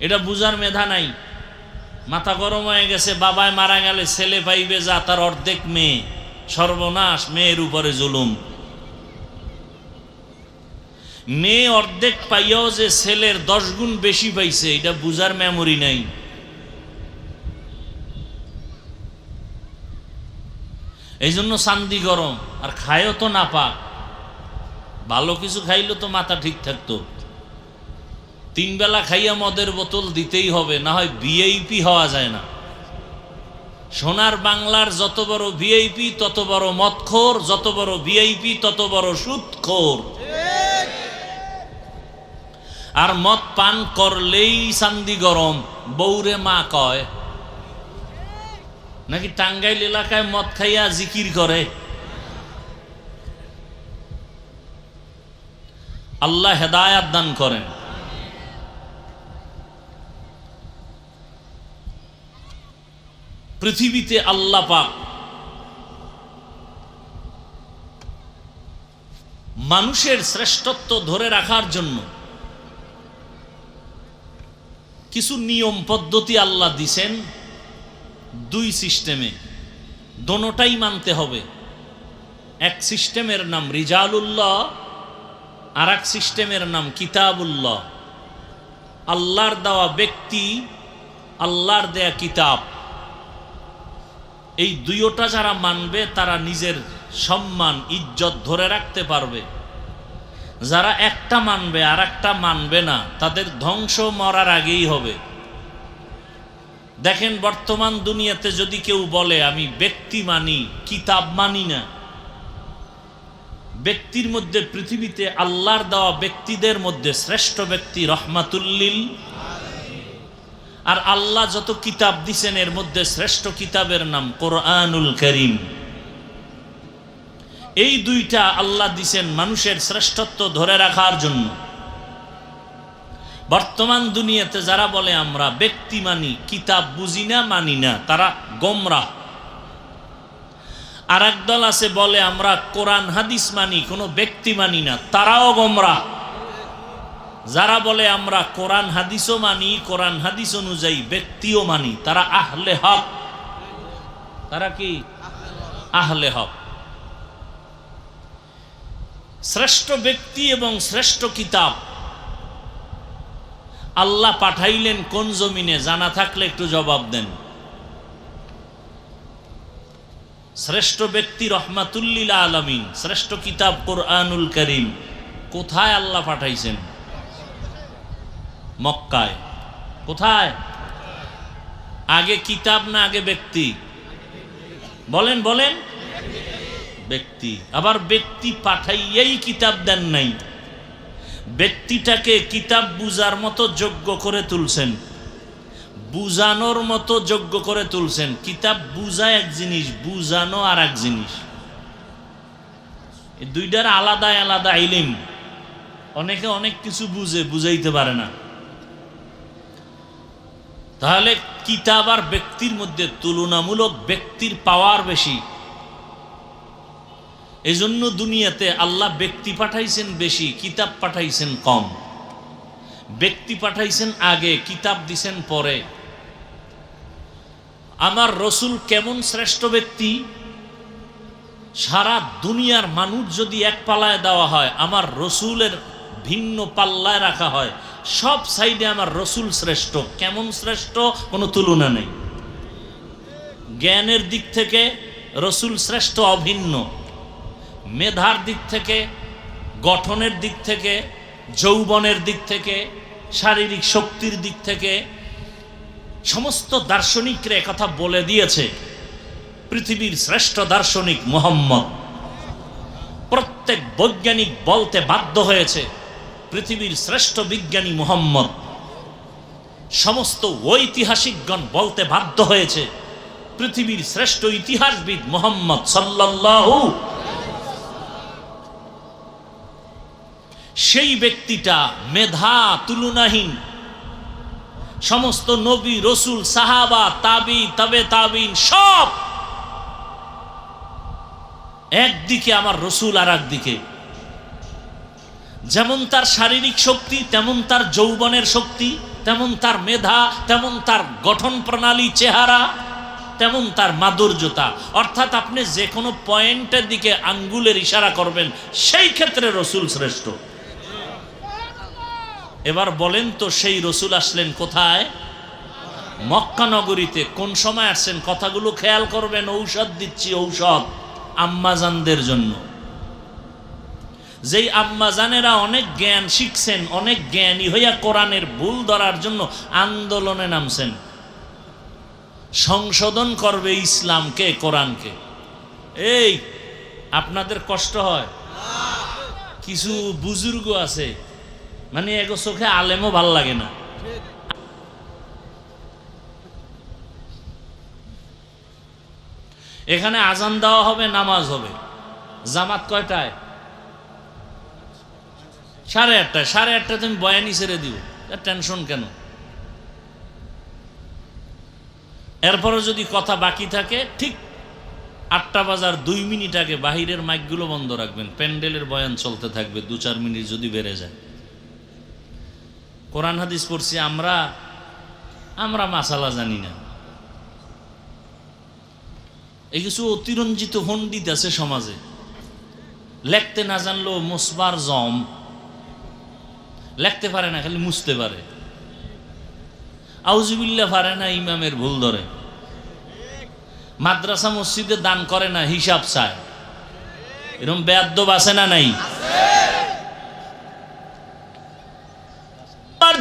এটা বুঝার মেধা নাই, মাথা গরম হয়ে গেছে। বাবায় মারা গেলে ছেলে পাইবে যা, তার অর্ধেক মেয়ে, সর্বনাশ, মেয়ের উপরে জুলুম। মেয়ে অর্ধেক পাইয়াও যে ছেলের 10 গুণ বেশি পাইছে, এটা বুঝার মেমোরি নাই। এই জন্য চান্দি গরম, আর খায়ও তো না পাক। ভালো কিছু খাইলে তো মাথা ঠিক থাকতো। 3 বেলা খাইয়া মদের বোতল দিতেই হবে, না হয় ভিআইপি হওয়া যায় না। সোনার বাংলার যত বড় ভিআইপি তত বড় মদখোর, যত বড় ভিআইপি তত বড় সুদখোর। আর মদ পান করলেই চান্দি গরম, বৌরে মা কয়। নাকি টাঙ্গাইল এলাকায় মদ খাইয়া জিকির করে। আল্লাহ হেদায়াত দান করেন। পৃথিবীতে আল্লাহ পাক মানুষের শ্রেষ্ঠত্ব ধরে রাখার জন্য কিছু নিয়ম পদ্ধতি আল্লাহ দিছেন। 2 সিস্টেমে, দোনোটাই মানতে হবে। এক সিস্টেমের নাম রিজালুল্লাহ, আর এক সিস্টেমের নাম কিতাবুল্লাহ। আল্লাহর দেওয়া ব্যক্তি, আল্লাহর দেয়া কিতাব, এই দুইটা যারা মানবে তারা নিজের সম্মান ইজ্জত ধরে রাখতে পারবে। যারা একটা মানবে আর একটা মানবে না, তাদের ধ্বংস মরার আগেই হবে। দেখেন, বর্তমান দুনিয়াতে যদি কেউ বলে আমি ব্যক্তি মানি, কিতাব মানি না, ব্যক্তির মধ্যে পৃথিবীতে আল্লাহর দেওয়া ব্যক্তিদের মধ্যে শ্রেষ্ঠ ব্যক্তি রহমাতুল্লিল আর আল্লাহ যত কিতাব দিছেন এর মধ্যে শ্রেষ্ঠ কিতাবের নাম কোরআনুল কারীম। এই দুইটা আল্লাহ দিছেন মানুষের শ্রেষ্ঠত্ব ধরে রাখার জন্য। বর্তমান দুনিয়াতে যারা বলে আমরা ব্যক্তি মানি, কিতাব বুঝি না, মানি না, তারা গোমরাহ। আর একদল আছে বলে আমরা কোরআন হাদিস মানি, কোনো ব্যক্তি মানি না, তারাও গোমরাহ। যারা বলে আমরা কোরআন হাদিসও মানি, কোরআন হাদিস অনুযায়ী ব্যক্তিও মানি, তারা আহলে হক। তারা কি? আহলে হক। শ্রেষ্ঠ ব্যক্তি এবং শ্রেষ্ঠ কিতাব আল্লাহ পাঠাইলেন কোন জমিনে? জানা থাকলে একটু জবাব দেন। শ্রেষ্ঠ ব্যক্তি রহমাতুল্লিল আলামিন, শ্রেষ্ঠ কিতাব কোরআনুল কারীম কোথায় আল্লাহ পাঠাইছেন? মক্কায়। কোথায়? আগে কিতাব না আগে ব্যক্তি? বলেন বলেন। ব্যক্তি। আবার ব্যক্তি পাঠাইয়াই কিতাব দেন নাই, ব্যক্তিটাকে কিতাব বুঝার মতো যোগ্য করে তুলছেন, বুঝানোর মতো যোগ্য করে তুলছেন। কিতাব বুঝা এক জিনিস, বুঝানো আর এক জিনিস। এই দুইটার আলাদা আলাদা ইলম। অনেকে অনেক কিছু বুঝে, বুঝাইতে পারে না। তাহলে কিতাব আর ব্যক্তির মধ্যে তুলনামূলক ব্যক্তির পাওয়ার বেশি। এজন্য দুনিয়াতে আল্লাহ ব্যক্তি পাঠাইছেন বেশি, কিতাব পাঠাইছেন কম। ব্যক্তি পাঠাইছেন আগে, কিতাব দিছেন পরে। আমার রসুল কেমন শ্রেষ্ঠ ব্যক্তি? সারা দুনিয়ার মানুষ যদি এক পাল্লায় দেওয়া হয়, আমার রসুলের ভিন্ন পাল্লায় রাখা হয়, সব সাইডে আমার রসুল শ্রেষ্ঠ। কেমন শ্রেষ্ঠ? কোনো তুলনা নেই। জ্ঞানের দিক থেকে রসুল শ্রেষ্ঠ, অভিন্ন। মেধার দিক থেকে, গঠনের দিক থেকে, যৌবনের দিক থেকে, শারীরিক শক্তির দিক থেকে সমস্ত দার্শনিকরা কথা বলে দিয়েছে। পৃথিবীর শ্রেষ্ঠ দার্শনিক মুহাম্মদ। প্রত্যেক বৈজ্ঞানিক বলতে বাধ্য হয়েছে পৃথিবীর শ্রেষ্ঠ বিজ্ঞানী মুহাম্মদ। সমস্ত ঐতিহাসিকগণ বলতে বাধ্য হয়েছে পৃথিবীর শ্রেষ্ঠ ইতিহাসবিদ মুহাম্মদ সাল্লাল্লাহু। সেই ব্যক্তিটা মেধা তুলনাহীন। সমস্ত নবী, রসুল, সাহাবা, তাবি, তবে তাবিন সব একদিকে, আমার রসুল আর একদিকে। যেমন তার শারীরিক শক্তি, তেমন তার যৌবনের শক্তি, তেমন তার মেধা, তেমন তার গঠন প্রণালী, চেহারা, তেমন তার মাধুর্যতা। অর্থাৎ আপনি যে কোনো পয়েন্টের দিকে আঙ্গুলের ইশারা করবেন, সেই ক্ষেত্রে রসুল শ্রেষ্ঠ। এবার বলেন তো, সেই রসুল আসলেন কোথায়? মক্কা নগরীতে। কোন সময় আসছেন? কথাগুলো খেয়াল করবেন। ঔষধ দিচ্ছি, ঔষধ আম্মাজানদের জন্য। যেই আম্মাজানেরা অনেক জ্ঞান শিখছেন, অনেক জ্ঞানী হইয়া কোরআনের ভুল ধরার জন্য আন্দোলনে নামছেন। সংশোধন করবে ইসলামকে, কোরআনকে। এই আপনাদের কষ্ট হয়? কিছু বুজুর্গ আছে, মানে এগো চোখে আলেমও ভাল লাগে না। এখানে আজান দেওয়া হবে, নামাজ হবে। জামাত কয়টায়? 8:30। 8:30 তুমি বয়ানি ছেড়ে দিও, টেনশন কেন? এরপরে যদি কথা বাকি থাকে, ঠিক 8টা বাজার 2 মিনিট আগে বাহিরের মাইকগুলো বন্ধ রাখবেন। প্যান্ডেলের বয়ান চলতে থাকবে, 2-4 মিনিট যদি বেড়ে যায়। কোরআন হাদিস পড়ছি আমরা মাসালা জানি না। এই কিছু অতিরঞ্জিত পণ্ডিত আছে সমাজে, লেখতে না জানলেও মুসবার জম, লেখতে পারে না, খালি মুছতে পারে। আউযুবিল্লাহ পারে না, ইমামের ভুল ধরে। মাদ্রাসা মসজিদে দান করে না, হিসাব চায়। এরকম বেয়াদ্দব আছে না নাই?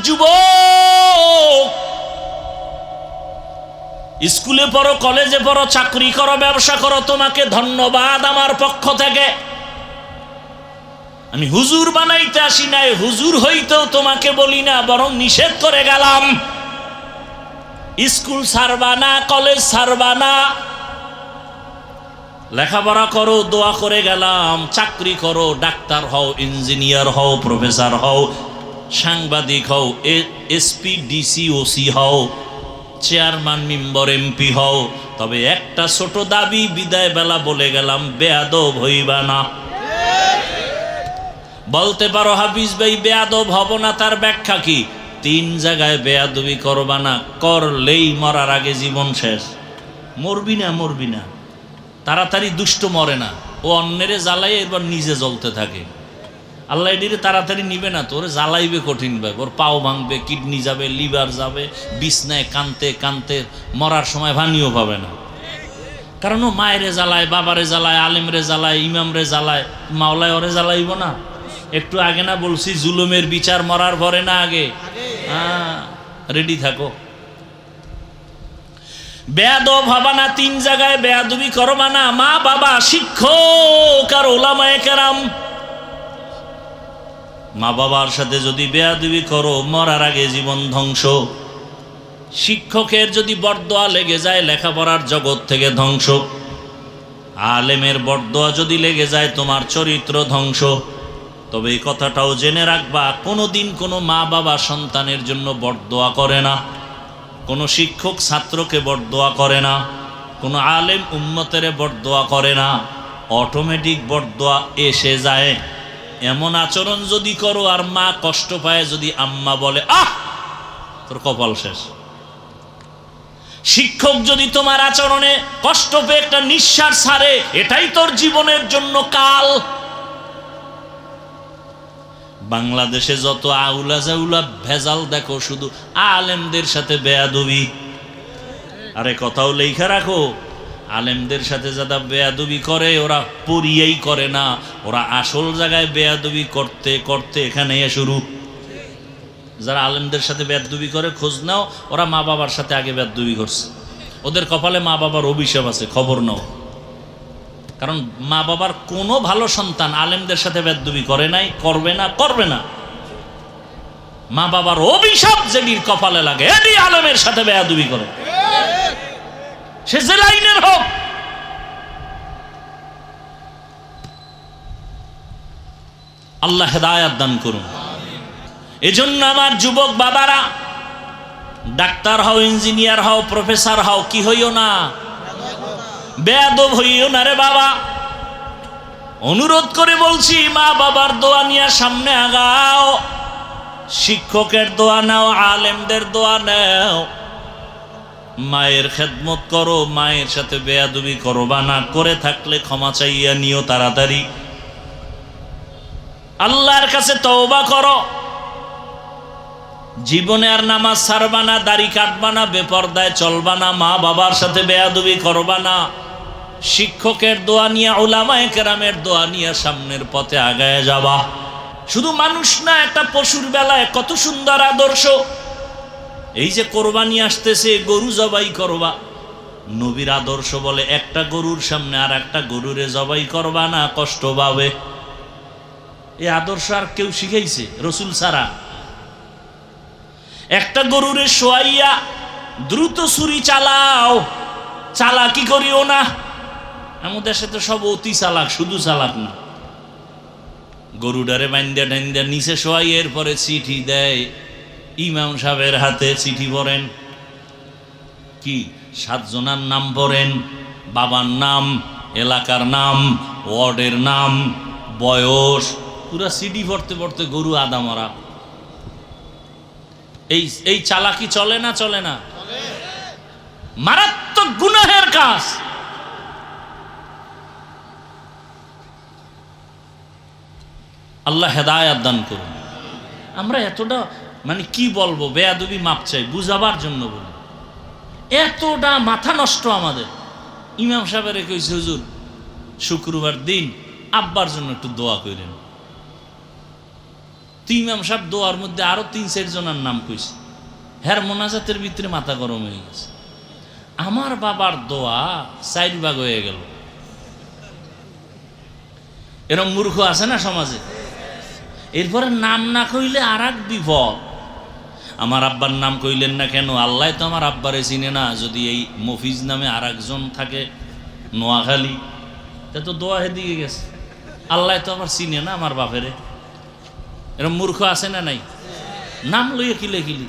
যুবক, স্কুলে পড়ো, কলেজে পড়ো, চাকরি করো, ব্যবসা করো, তোমাকে ধন্যবাদ আমার পক্ষ থেকে। আমি হুজুর বানাইতে আসি নাই, হুজুর হইতেও তোমাকে বলি না, বরং নিষেধ করে গেলাম। স্কুল ছাড়বা না, কলেজ ছাড়বা না, লেখাপড়া করো, দোয়া করে গেলাম, চাকরি করো, ডাক্তার হও, ইঞ্জিনিয়ার হও, প্রফেসর হও, সাংবাদিক হও, এসপি ডিসি ওসি হও, চেয়ারম্যান মেম্বার এমপি হও, তবে একটা ছোট দাবি বিদায় বেলা বলে গেলাম, বেয়াদব হইবা না। বলতে পারো হাফিজ ভাই বেয়াদব হব না, তার ব্যাখ্যা কি? 3 জায়গায় বেয়াদবি করবা না, করলেই মরার আগে জীবন শেষ। মরবি না, মরবি না, তাড়াতাড়ি দুষ্ট মরে না, ও অন্যেরে জ্বালাই এরপর নিজে জ্বলতে থাকে। আল্লাহ এটিরে তাড়াতাড়ি নিবে না, তোরে জ্বালাইবে কঠিন ভাবে, ওর পাও ভাঙবে, কিডনি যাবে, লিভার যাবে, বিছনায় কানতে কানতে মরার সময় ভানিও পাবে না। কারণ ও মায়েরে জ্বালায়, বাবারে জ্বালায়, আলেমরে জ্বালায়, ইমামরে জ্বালায়, মাওলায় ওরে জ্বালাইব না? একটু আগে না বলছি জুলুমের বিচার মরার পরে না আগে? হ্যাঁ, রেডি থাকো। বেয়াদব হবা না, 3 জায়গায় বেয়াদবি করবা না, মা বাবা, শিক্ষক আর ওলামায়ে কেরাম। মা বাবার সাথে যদি বেয়াদবি করো, মরার আগে জীবন ধ্বংস। শিক্ষকের যদি বরদোয়া লেগে যায়, লেখাপড়ার জগৎ থেকে ধ্বংস। আলেমের বরদোয়া যদি লেগে যায়, তোমার চরিত্র ধ্বংস। তবে এই কথাটাও জেনে রাখবা, কোনোদিন কোনো মা বাবা সন্তানের জন্য বরদোয়া করে না, কোনো শিক্ষক ছাত্রকে বরদোয়া করে না, কোনো আলেম উম্মতের বরদোয়া করে না, অটোমেটিক বরদোয়া এসে যায়। এমন আচরণ যদি করো আর মা কষ্ট পায়, যদি আম্মা বলে আহ, তোর কপাল শেষ। শিক্ষক যদি তোমার আচরণে কষ্ট পেয়ে একটা নিঃশ্বাস ছাড়ে, এটাই তোর জীবনের জন্য কাল। বাংলাদেশে যত আউলা জাউলা ভেজাল দেখো, শুধু আলেমদের সাথে বেয়াদবি। আরে কথাও লেখা রাখো, আলেমদের সাথে যারা বেয়াদবি করে, ওরা পড়িয়েই করে না, ওরা আসল জায়গায় বেয়াদবি করতে করতে এখানে শুরু। যারা আলেমদের সাথে বেয়াদবি করে খোঁজ নাও, ওরা মা বাবার সাথে আগে বেয়াদবি করছে। ওদের কপালে মা বাবার অভিশাপ আছে, খবর নাও। কারণ মা বাবার কোনো ভালো সন্তান আলেমদের সাথে বেয়াদবি করে নাই, করবে না, করবে না। মা বাবার অভিশাপ যেদিন কপালে লাগে, এটি আলেমের সাথে বেয়াদবি করে, সে যে লাইনের হোক। আল্লাহ হেদায়েত দান করুন। এজন্য আমার যুবক বাবারা, ডাক্তার হও, ইঞ্জিনিয়ার হও, প্রফেসর হও, কি হইও না, বেয়াদব হইও না রে বাবা। অনুরোধ করে বলছি, মা বাবার দোয়া নিয়ে সামনে আগাও, শিক্ষকের দোয়া নাও, আলেমদের দোয়া নাও, মায়ের খেদমত করো, মায়ের সাথে বেয়াদবি করবা না, করে থাকলে ক্ষমা চাইয়া নিও তাড়াতাড়ি। আল্লাহর কাছে তওবা করো, জীবনে আর নামাজ ছাড়বা না, দাড়ি কাটবা না, বেপরদায় চলবা না, মা বাবার সাথে বেয়াদবি করবা না, শিক্ষকের দোয়া নিয়ে, উলামায়ে কেরামের দোয়া নিয়ে সামনের পথে আগায় যাবা। শুধু মানুষ না, একটা পশুর বেলায় কত সুন্দর আদর্শ। এই যে কোরবানি আসতেছে, গরু জবাই করবা, নবীর আদর্শ বলে একটা গরুর সামনে আর একটা গরুরে জবাই করবা না, কষ্ট পাবে। এই আদর্শ আর কেউ শিখাইছে? রসুল ছাড়া। একটা গরুরে শোয়াইয়া দ্রুত ছুরি চালাও, চালাকি করিও না। আমাদের সাথে সব অতি চালাক, শুধু চালাক না। গরুডারে বাইন্দা টাইন্দা নিচে শোয়াই, এরপরে চিঠি দেয় ইমাম সাহেবের হাতে। চিঠি পড়েন, কি 7 জনার নাম পড়েন, বাবার নাম, এলাকার নাম, ওয়ার্ডের নাম, বয়স, পুরা সিডি পড়তে পড়তে গরু আদা মরা। এই চালাকি চলে না? চলে না? মারাত্মক গুনাহের কাজ। আল্লাহ হেদায়েত দান করুন। আমরা এতটা মানে কি বলবো, বেয়াদবি মাপ চাই, বুঝাবার জন্য বলি, এতটা মাথা নষ্ট আমাদের। ইমাম সাহেবের কইছে, হুজুর শুক্রবার দিন আব্বার জন্য একটু দোয়া করেন। ইমাম সাহেব দোয়ার মধ্যে আরো 3-4 জনের নাম কইছে। হ্যার মোনাজাতের ভিতরে মাথা গরম হয়ে গেছে। আমার বাবার দোয়া 4 ভাগ হয়ে গেল। এরকম মূর্খ আছে না সমাজে? এরপরে নাম না কইলে আর এক বিপদ। আমার আব্বার নাম কইলেন না কেন? আল্লাহ তো আমার আব্বারে চিনে না। যদি এই মফিজ নামে আর একজন থাকে নোয়াখালী, তা তো দোয়া দিকে গেছে। আল্লাহ তো আমার চিনে না আমার বাপেরে। এরকম মূর্খ আছে না নাই? নাম লইয়া কিলে কিলি।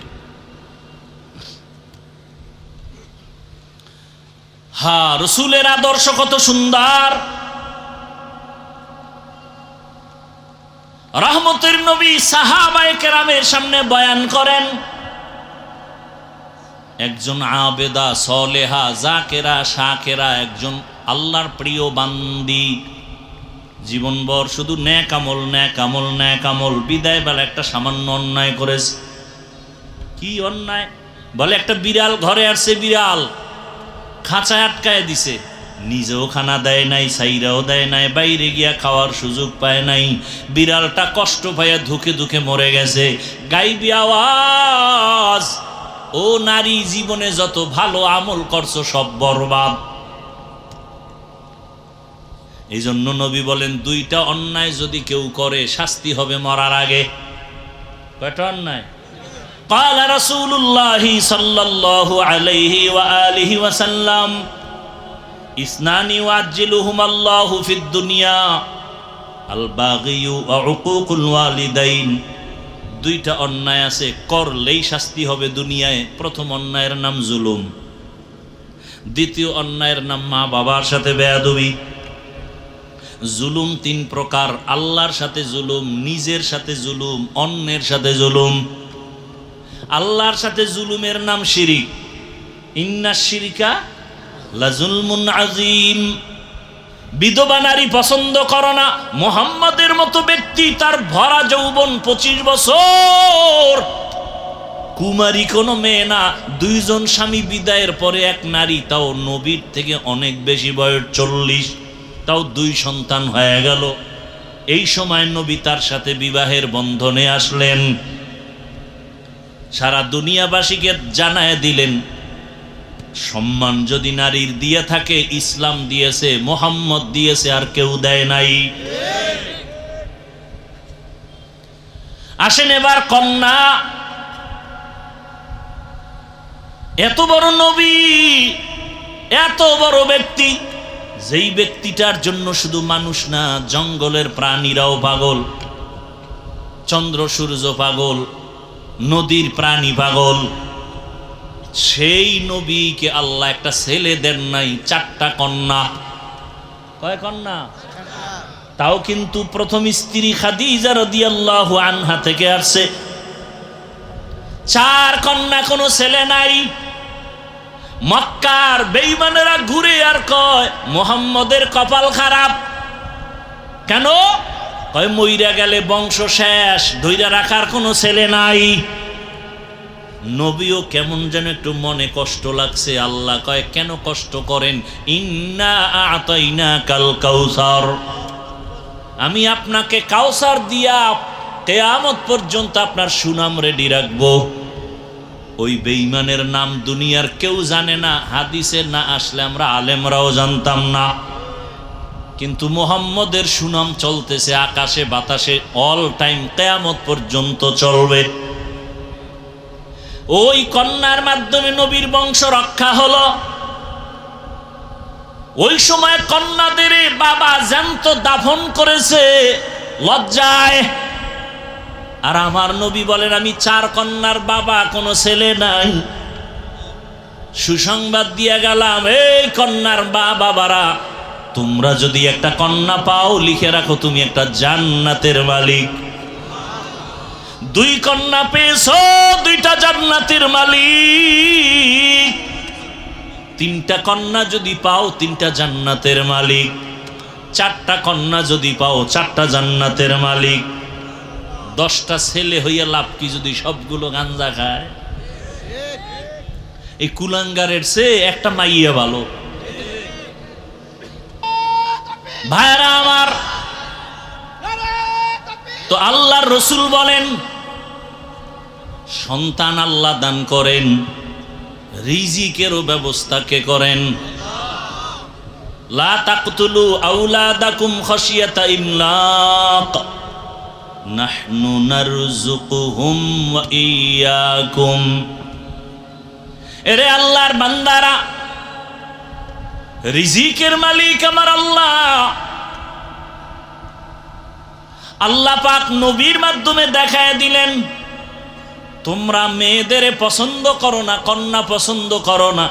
হ্যাঁ, রসুলের আদর্শ কত সুন্দর। রহমতের নবী সাহাবায়ে কেরামের সামনে বয়ান করেন, একজন আবেদা সলেহা জাকেরা শাকেরা, একজন আল্লাহর প্রিয় বান্দি, জীবনভর শুধু নেক আমল নেক আমল নেক আমল। বিদায় বেলা একটা সামান্য অন্যায় করেছে। কি অন্যায়? বলে একটা বিড়াল ঘরে আসছে, বিড়াল খাঁচায় আটকায় দিছে, নিজেও খানা দেয় নাই, সাইরাও দেয় নাই, বাইরে গিয়া খাওয়ার সুযোগ পায় নাই। বিড়ালটা কষ্ট পাইয়া ধুকে ধুকে মরে গেছে। গাইবি আওয়াজ, ও নারী, জীবনে যত ভালো আমল করছো সব বরবাদ। এই জন্য নবী বলেন, দুইটা অন্যায় যদি কেউ করে শাস্তি হবে মরার আগে। কয়টা অন্যায়? قال رسول الله صلى الله عليه وآله وسلم اثنان يعجلهما الله في الدنيا الباغي وعقوق الوالدين। দুইটা অন্যায় আছে, করলেই শাস্তি হবে দুনিয়ায়। প্রথম অন্যায়ের নাম জুলুম, দ্বিতীয় অন্যায়ের নাম মা বাবার সাথে বেয়াদবি। জুলুম তিন প্রকার: আল্লাহর সাথে জুলুম, নিজের সাথে জুলুম, অন্যের সাথে জুলুম। আল্লাহর সাথে জুলুমের নাম শিরিক। ইন্নাশ শিরকা লাযুলমুন আযীম। বিধবা নারী পছন্দ করো না। মুহাম্মাদের মতো ব্যক্তি, তার ভরা যৌবন 25 বছর, কুমারী কোনো মেয়ে না। দুইজন স্বামী বিদায়ের পরে এক নারী, তাও নবীর থেকে অনেক বেশি বয়স, 40, তাও 2 সন্তান হয়ে গেল। এই সময় নবী তার সাথে বিবাহের বন্ধনে আসলেন। সারা দুনিয়াবাসীকে জানায় দিলেন, সম্মান যদি নারীর দিয়ে থাকে, ইসলাম দিয়েছে, মুহাম্মদ দিয়েছে, আর কেউ দেয় নাই। আসেন এবার কন্যা। এত বড় নবী, এত বড় ব্যক্তি, যেই ব্যক্তিটার জন্য শুধু মানুষ না, জঙ্গলের প্রাণীরাও পাগল, চন্দ্র সূর্য পাগল, নদীর প্রাণী পাগল। সেই নবীকে আল্লাহ একটা ছেলে দেন নাই, 4টা কন্যা। কয় কন্যা? তাও কিন্তু প্রথম স্ত্রী খাদিজা রাদিয়াল্লাহু আনহা থেকে আসছে। 4 কন্যা, কোনো ছেলে নাই। মক্কার বেঈমানেরা ঘুরে আর কয়, মুহাম্মদের কপাল খারাপ। কেন? কয় মইরা গেলে বংশ শেষ, ধইরা রাখার কোনো ছেলে নাই। নবীও কেমন যেন একটু মনে কষ্ট লাগছে। আল্লাহ কয়, কেন কষ্ট করেন? ইন্না আ'তাইনাকাল কাউসার, আমি আপনাকে কাউসার দিয়া কিয়ামত পর্যন্ত আপনার সুনাম রেডি রাখবো। ওই বেঈমানের নাম দুনিয়ার কেউ জানে না, হাদিসে না আসলে আমরা আলেমরাও জানতাম না। কিন্তু মুহাম্মদের সুনাম চলতেছে আকাশে বাতাসে, অল টাইম, কিয়ামত পর্যন্ত চলবে। ওই কন্যার মাধ্যমে নবীর বংশ রক্ষা হলো। ওই সময় কন্যাদের বাবা জ্যান্ত দাফন করেছে লজ্জায়। আর আমার নবী বলেন, আমি 4 কন্যার বাবা, কোনো ছেলে নাই। সুসংবাদ দিয়ে গেলাম, এই কন্যার বাবারা, তোমরা যদি একটা কন্যা পাও, লিখে রাখো তুমি একটা জান্নাতের মালিক। 2 কন্যা পেয়েছো, 2টা জান্নাতের মালিক। 3টা কন্যা যদি পাও, 3টা জান্নাতের মালিক। 4টা কন্যা যদি পাও, 4টা জান্নাতের মালিক। 10টা ছেলে হইয়া লাভ কি যদি সবগুলো গাঞ্জা খায়? এই কুলাঙ্গারের চেয়ে একটা মাইয়া ভালো। ভাইরা আমার, তো আল্লাহর রসুল বলেন, সন্তান আল্লাহ দান করেন, রিজিকেরও ব্যবস্থা কে করেন? লা তাকতুলু আওলাদাকুম খাশিয়াতা ইমলাক, নাহনু নারযুকুহুম ওয়া ইয়্যাকুম। এরে আল্লাহর বান্দারা, রিজিকের মালিক আমার আল্লাহ। আল্লাহ পাক নবীর মাধ্যমে দেখায় দিলেন, তোমরা মেয়েদের পছন্দ করো না, কন্যা পছন্দ করো না।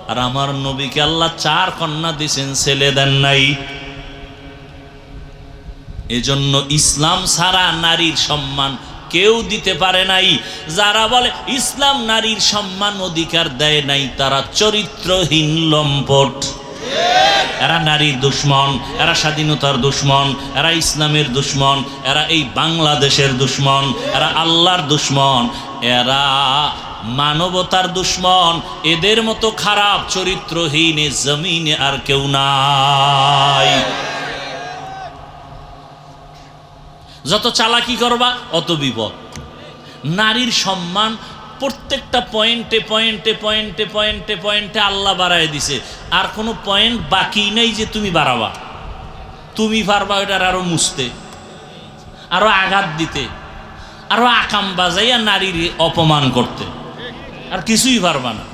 আর আমার নবীকে আল্লাহ 4 কন্যা দিয়েছেন, ছেলে দেন নাই। এজন্য ইসলাম ছাড়া নারীর সম্মান কেউ দিতে পারে নাই। যারা বলে ইসলাম নারীর সম্মান অধিকার দেয় নাই, তারা চরিত্রহীন লম্পট। এরা নারীর দুশ্মন, এরা স্বাধীনতার দুশ্মন, এরা ইসলামের দুশ্মন, এরা এই বাংলাদেশের দুশ্মন, এরা আল্লাহর দুশ্মন, এরা মানবতার দুশ্মন। এদের মতো খারাপ চরিত্রহীন এ জমিনে আর কেউ নাই। যত চালাকি করবা অত বিপদ। নারীর সম্মান প্রত্যেকটা পয়েন্টে পয়েন্টে পয়েন্টে পয়েন্টে পয়েন্টে আল্লাহ বাড়ায় দিছে। আর কোনো পয়েন্ট বাকি নেই যে তুমি বাড়াবা। তুমি পারবা ওটার আরো মুছতে, আরো আঘাত দিতে, আরো আকাম বাজাইয়া নারীর অপমান করতে, আর কিছুই পারবা না,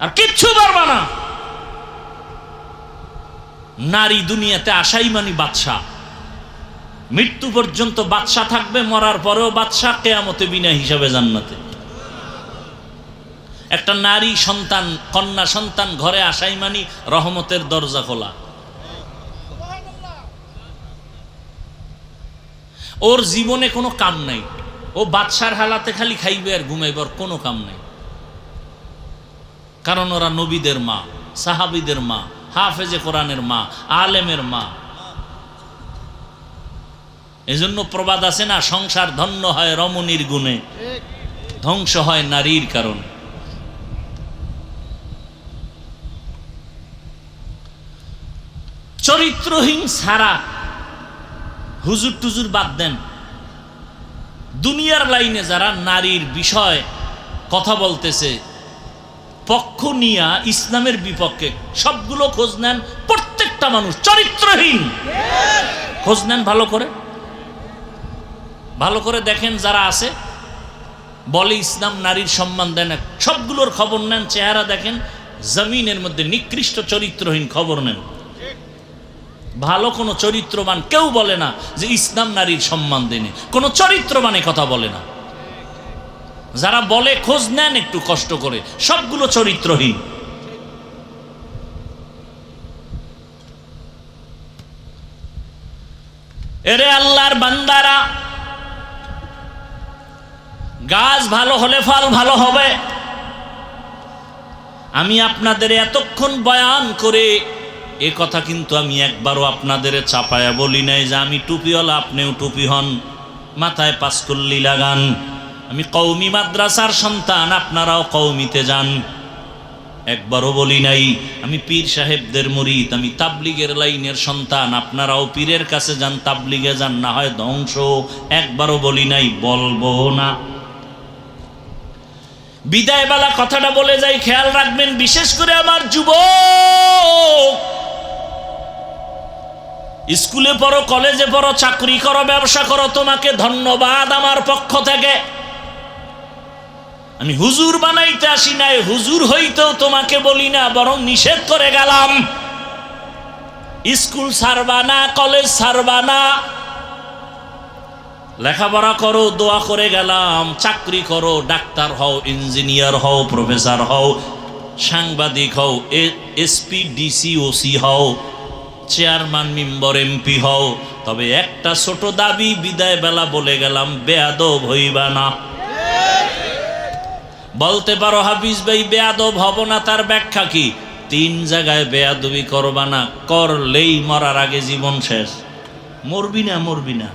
আর কিচ্ছু পারবা না। নারী দুনিয়াতে আসাই মানে বাদশা। মৃত্যু পর্যন্ত বাদশা থাকবে, মরার পরেও বাদশা, কিয়ামতে বিনা হিসাবে জান্নাতে। একটা নারী সন্তান, কন্যা সন্তান ঘরে আসাই মানে রহমতের দরজা খোলা। ওর জীবনে কোনো কাম নাই, ও বাদশার হালাতে খালি খাইবে আর ঘুমাইবার কোনো কাম নাই। কারণ ওরা নবীদের মা, সাহাবীদের মা, হাফেজে কোরআনের মা, আলেমের মা। এজন্য প্রবাদ আছে না, সংসার ধন্য হয় রমণীর গুণে, ধ্বংস হয় নারীর কারণে। চরিত্রহীন ছাড়া হুজুর টুজুর বাদ দেন, দুনিয়ার লাইনে যারা নারীর বিষয় কথা বলতেছে পক্ষ নিয়া ইসলামের বিপক্ষে, সবগুলো খোঁজ নেন। প্রত্যেকটা মানুষ চরিত্রহীন। খোঁজ নেন ভালো করে, ভালো করে দেখেন যারা আছে বলে ইসলাম নারীর সম্মান দেয় না, সবগুলোর খবর নেন, চেহারা দেখেন, জমিনের মধ্যে নিকৃষ্ট চরিত্রহীন খবর নেন। ভালো কোনো চরিত্রবান কেউ বলে না যে ইসলাম নারীর সম্মান দেয়, কোনো চরিত্রবানে কথা বলে না। যারা বলে খোঁজ নেন একটু কষ্ট করে, সবগুলো চরিত্রহীন। এরে আল্লাহর বান্দারা, গাছ ভালো হলে ফল ভালো হবে। আমি আপনাদের এতক্ষণ বয়ান করে এ কথা কিন্তু আমি একবারও আপনাদের চাপায়া বলি নাই যে আমি টুপিওয়ালা, আপনিও টুপি হন, মাথায় পাঁচকল্লি লাগান। আমি কওমি মাদ্রাসার সন্তান, আপনারাও কওমিতে যান, একবারও বলি নাই। আমি পীর সাহেবদের মুরিদ, আমি তাবলিগের লাইনের সন্তান, আপনারাও পীরের কাছে যান, তাবলিগে যান, না হয় ধ্বংস। একবারও বলি নাই, বলবো না। বিদায়বেলা কথাটা বলে যাই, খেয়াল রাখবেন, বিশেষ করে আমার যুবক। স্কুলে পড়ো, কলেজে পড়ো, চাকরি করো, ব্যবসা করো, তোমাকে ধন্যবাদ আমার পক্ষ থেকে। আমি হুজুর বানাইতে আসি নাই, হুজুর হইতেও তোমাকে বলি না, বরং নিষেধ করে গেলাম। স্কুল ছাড়বা না, কলেজ ছাড়বা না, লেখাপড়া করো, দোয়া করে গেলাম। চাকরি করো, ডাক্তার হও, ইঞ্জিনিয়ার হও, প্রফেসর হও, সাংবাদিক হও, এসপি, ডিসি, ওসি হও, চেয়ারম্যান, মেম্বার, এমপি হও। তবে একটা ছোট দাবি বিদায় বেলা বলে গেলাম, বেয়াদব হইবা না। বলতে পারো হাফিজ ভাই বেয়াদব হব না, তার ব্যাখ্যা কি? 3 জায়গায় বেয়াদবি করবা না, করলেই মরার আগে জীবন শেষ। মরবি না, মরবি না,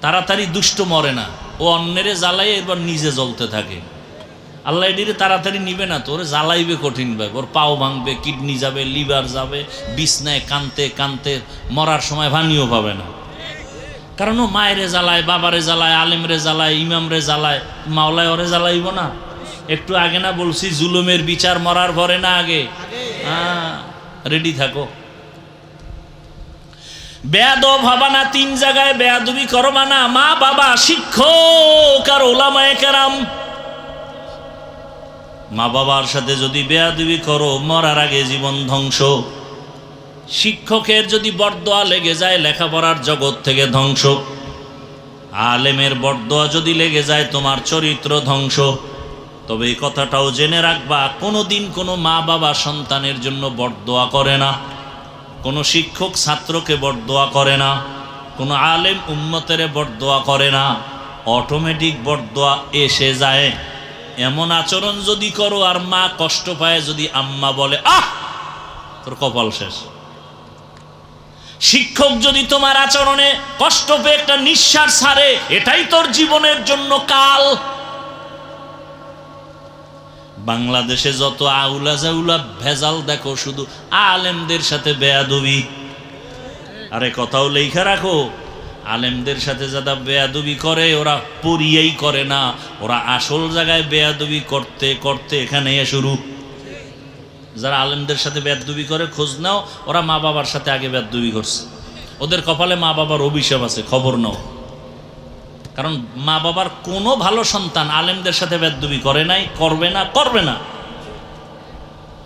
তাড়াতাড়ি দুষ্ট মরে না, ও অন্যেরে জ্বালাই এরপর নিজে জ্বলতে থাকে। আল্লাহ এটিরে তাড়াতাড়ি নিবে না, তোরে জ্বালাইবে কঠিন ভাবে, ওর পাও ভাঙবে, কিডনি যাবে, লিভার যাবে, বিছনায় কানতে কানতে মরার সময় ভানিও পাবে না। কারণ ও মায়েরে জ্বালায়, বাবারে জ্বালায়, আলেমরে জ্বালায়, ইমামরে জ্বালায়, মাওলায় ওরে জ্বালাইব না? একটু আগে না বলছি জুলুমের বিচার মরার পরে না আগে? রেডি থাকো। বেয়াদব হবা না, 3 জায়গায় বেয়াদবি করবা না, মা বাবা, শিক্ষক আর উলামায়ে কেরাম। মা বাবার সাথে যদি বেয়াদবি করো মরার আগে জীবন ধ্বংস। শিক্ষকের যদি বরদোয়া লেগে যায় লেখাপড়ার জগৎ থেকে ধ্বংস। আলেমের বরদোয়া যদি লেগে যায় তোমার চরিত্র ধ্বংস। তবে এই কথাটাও জেনে রাখবা, কোনোদিন কোনো মা বাবা সন্তানের জন্য বরদোয়া করে না, কোনো শিক্ষক ছাত্রকে বরদোয়া করে না, কোনো আলেম উম্মতের বরদোয়া করে না। অটোমেটিক বরদোয়া এসে যায়। এমন আচরণ যদি করো আর মা কষ্ট পায়, যদি আম্মা বলে আহ, তোর কপাল শেষ। শিক্ষক যদি তোমার আচরণে কষ্ট পেয়ে একটা নিঃশ্বাস ছাড়ে, এটাই তোর জীবনের জন্য কাল। বাংলাদেশে যত আউলা জাউলা ভেজাল দেখো, শুধু আলেমদের সাথে বেয়াদবি। আরে কথাও লেখা রাখো, আলেমদের সাথে যারা বেয়াদবি করে ওরা পড়িয়েই করে না, ওরা আসল জায়গায় বেয়াদবি করতে করতে এখানে শুরু। যারা আলেমদের সাথে বেয়াদবি করে খোঁজ নাও, ওরা মা বাবার সাথে আগে বেয়াদবি করছে। ওদের কপালে মা বাবার অভিশাপ আছে, খবর নাও। কারণ মা বাবার কোনো ভালো সন্তান আলেমদের সাথে বেয়াদবি করে নাই, করবে না, করবে না।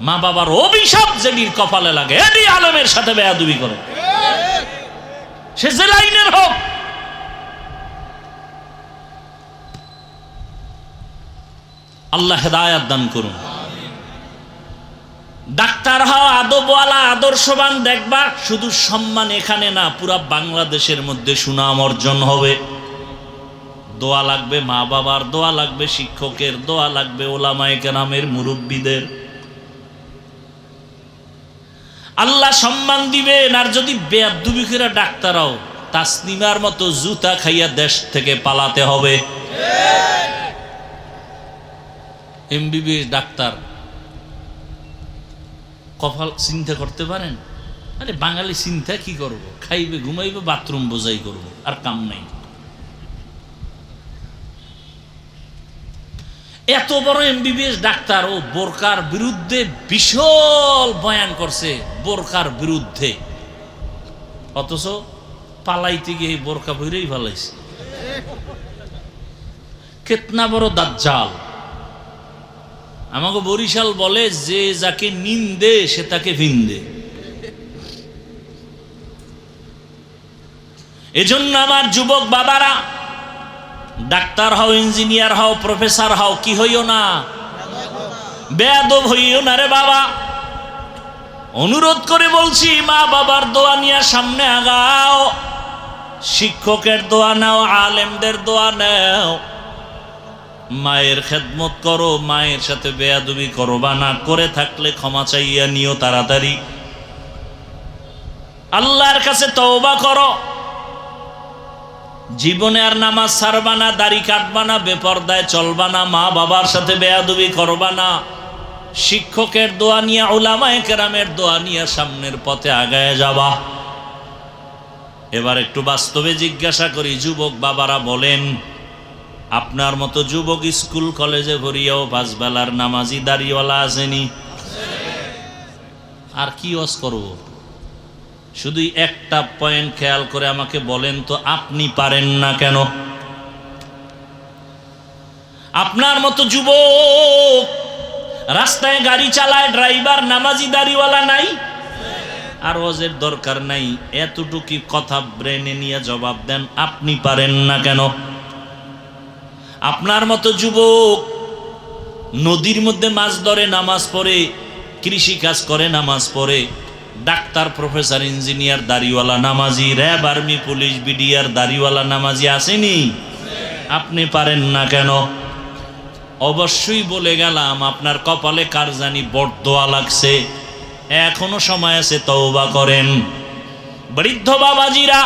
মা বাবার অভিশাপ যেদিন কপালে লাগে, এটি আলেমের সাথে বেয়াদবি করে, সে যে লাইনের হোক। আল্লাহ হেদায়েত দান করুন। ডাক্তার হও আদবওয়ালা, আদর্শবান, দেখবা শুধু সম্মান এখানে না, পুরা বাংলাদেশের মধ্যে সুনাম অর্জন হবে। দোয়া লাগবে মা বাবার, দোয়া লাগবে শিক্ষকের, দোয়া লাগবে ওলামায়ে কেরামের, মুরব্বীদের। আল্লাহ সম্মান দিবেন। আর যদি বেয়াদবি করে ডাক্তার হও, তাসনিমার মতো জুতা খাইয়া দেশ থেকে পালাতে হবে। এমবিবিএস ডাক্তার, কপাল চিন্তা করতে পারেন? আরে বাঙালি চিন্তা কি করব, খাইবে, ঘুমাইবে, বাথরুম বোঝাই করব, আর কাম নাই। এত বড় এমবিবিএস ডাক্তার, ও বোরকার বিরুদ্ধে বিশাল বয়ান করছে, বোরকার বিরুদ্ধে, অথচ পালাইতে গিয়ে বোরকা বইরেই পালাইছে। কেতনা বড় দাজ্জাল। আমাকে বরিশাল বলে, যে যাকে নিন্দে সে তাকে ভিন্দে। এজন্য আমার যুবক বাবারা, ডাক্তার হও, ইঞ্জিনিয়ার হও, প্রফেসর হও, কি হইও না, বেয়াদব হইও না রে বাবা। অনুরোধ করে বলছি, মা বাবার দোয়া নিয়ে সামনে আগাও, শিক্ষকের দোয়া নাও, আলেমদের দোয়া নাও, মায়ের খেদমত করো, মায়ের সাথে বেয়াদবি করো বা না, করে থাকলে ক্ষমা চাইয়া নিও তাড়াতাড়ি। আল্লাহর কাছে তওবা করো। জীবনে আর নামাজ ছাড়বা না, দাড়ি কাটবা না, বেপরদায় চলবা না, মা বাবার সাথে বেয়াদবি করবা না, শিক্ষকের দোয়া নিয়ে, উলামায়ে কেরামের দোয়া নিয়ে সামনের পথে আগায় যাবা। এবার একটু বাস্তবে জিজ্ঞাসা করি, যুবক বাবারা বলেন, আপনার মতো যুবক স্কুল কলেজে ভরিয়াও 5 বেলার নামাজি দাড়িওয়ালা আসেনি? আর কি ওয়াজ করব? শুধু একটা পয়েন্ট খেয়াল করে আমাকে বলেন তো, আপনি পারেন না কেন? আপনার মতো যুবক রাস্তায় গাড়ি চালায়, ড্রাইভার নামাজি দাড়িওয়ালা নাই? আর ওয়াজের দরকার নাই, এতটুকু কথা ব্রেনে নিয়ে জবাব দেন, আপনি পারেন না কেন? আপনার মতো যুবক নদীর মধ্যে মাছ ধরে, নামাজ পড়ে, কৃষি কাজ করে, নামাজ পড়ে, ডাক্তার, প্রফেসর, ইঞ্জিনিয়ার দাড়িওয়ালা নামাজি, র্যাব, আর্মি, পুলিশ, বিডিআর দাড়িওয়ালা নামাজি আসেনি? আপনি পারেন না কেন? অবশ্যই বলে গেলাম, আপনার কপালে কার জানি বরদোয়া লাগছে। এখনো সময় আছে, তওবা করেন। বৃদ্ধ বাবাজিরা,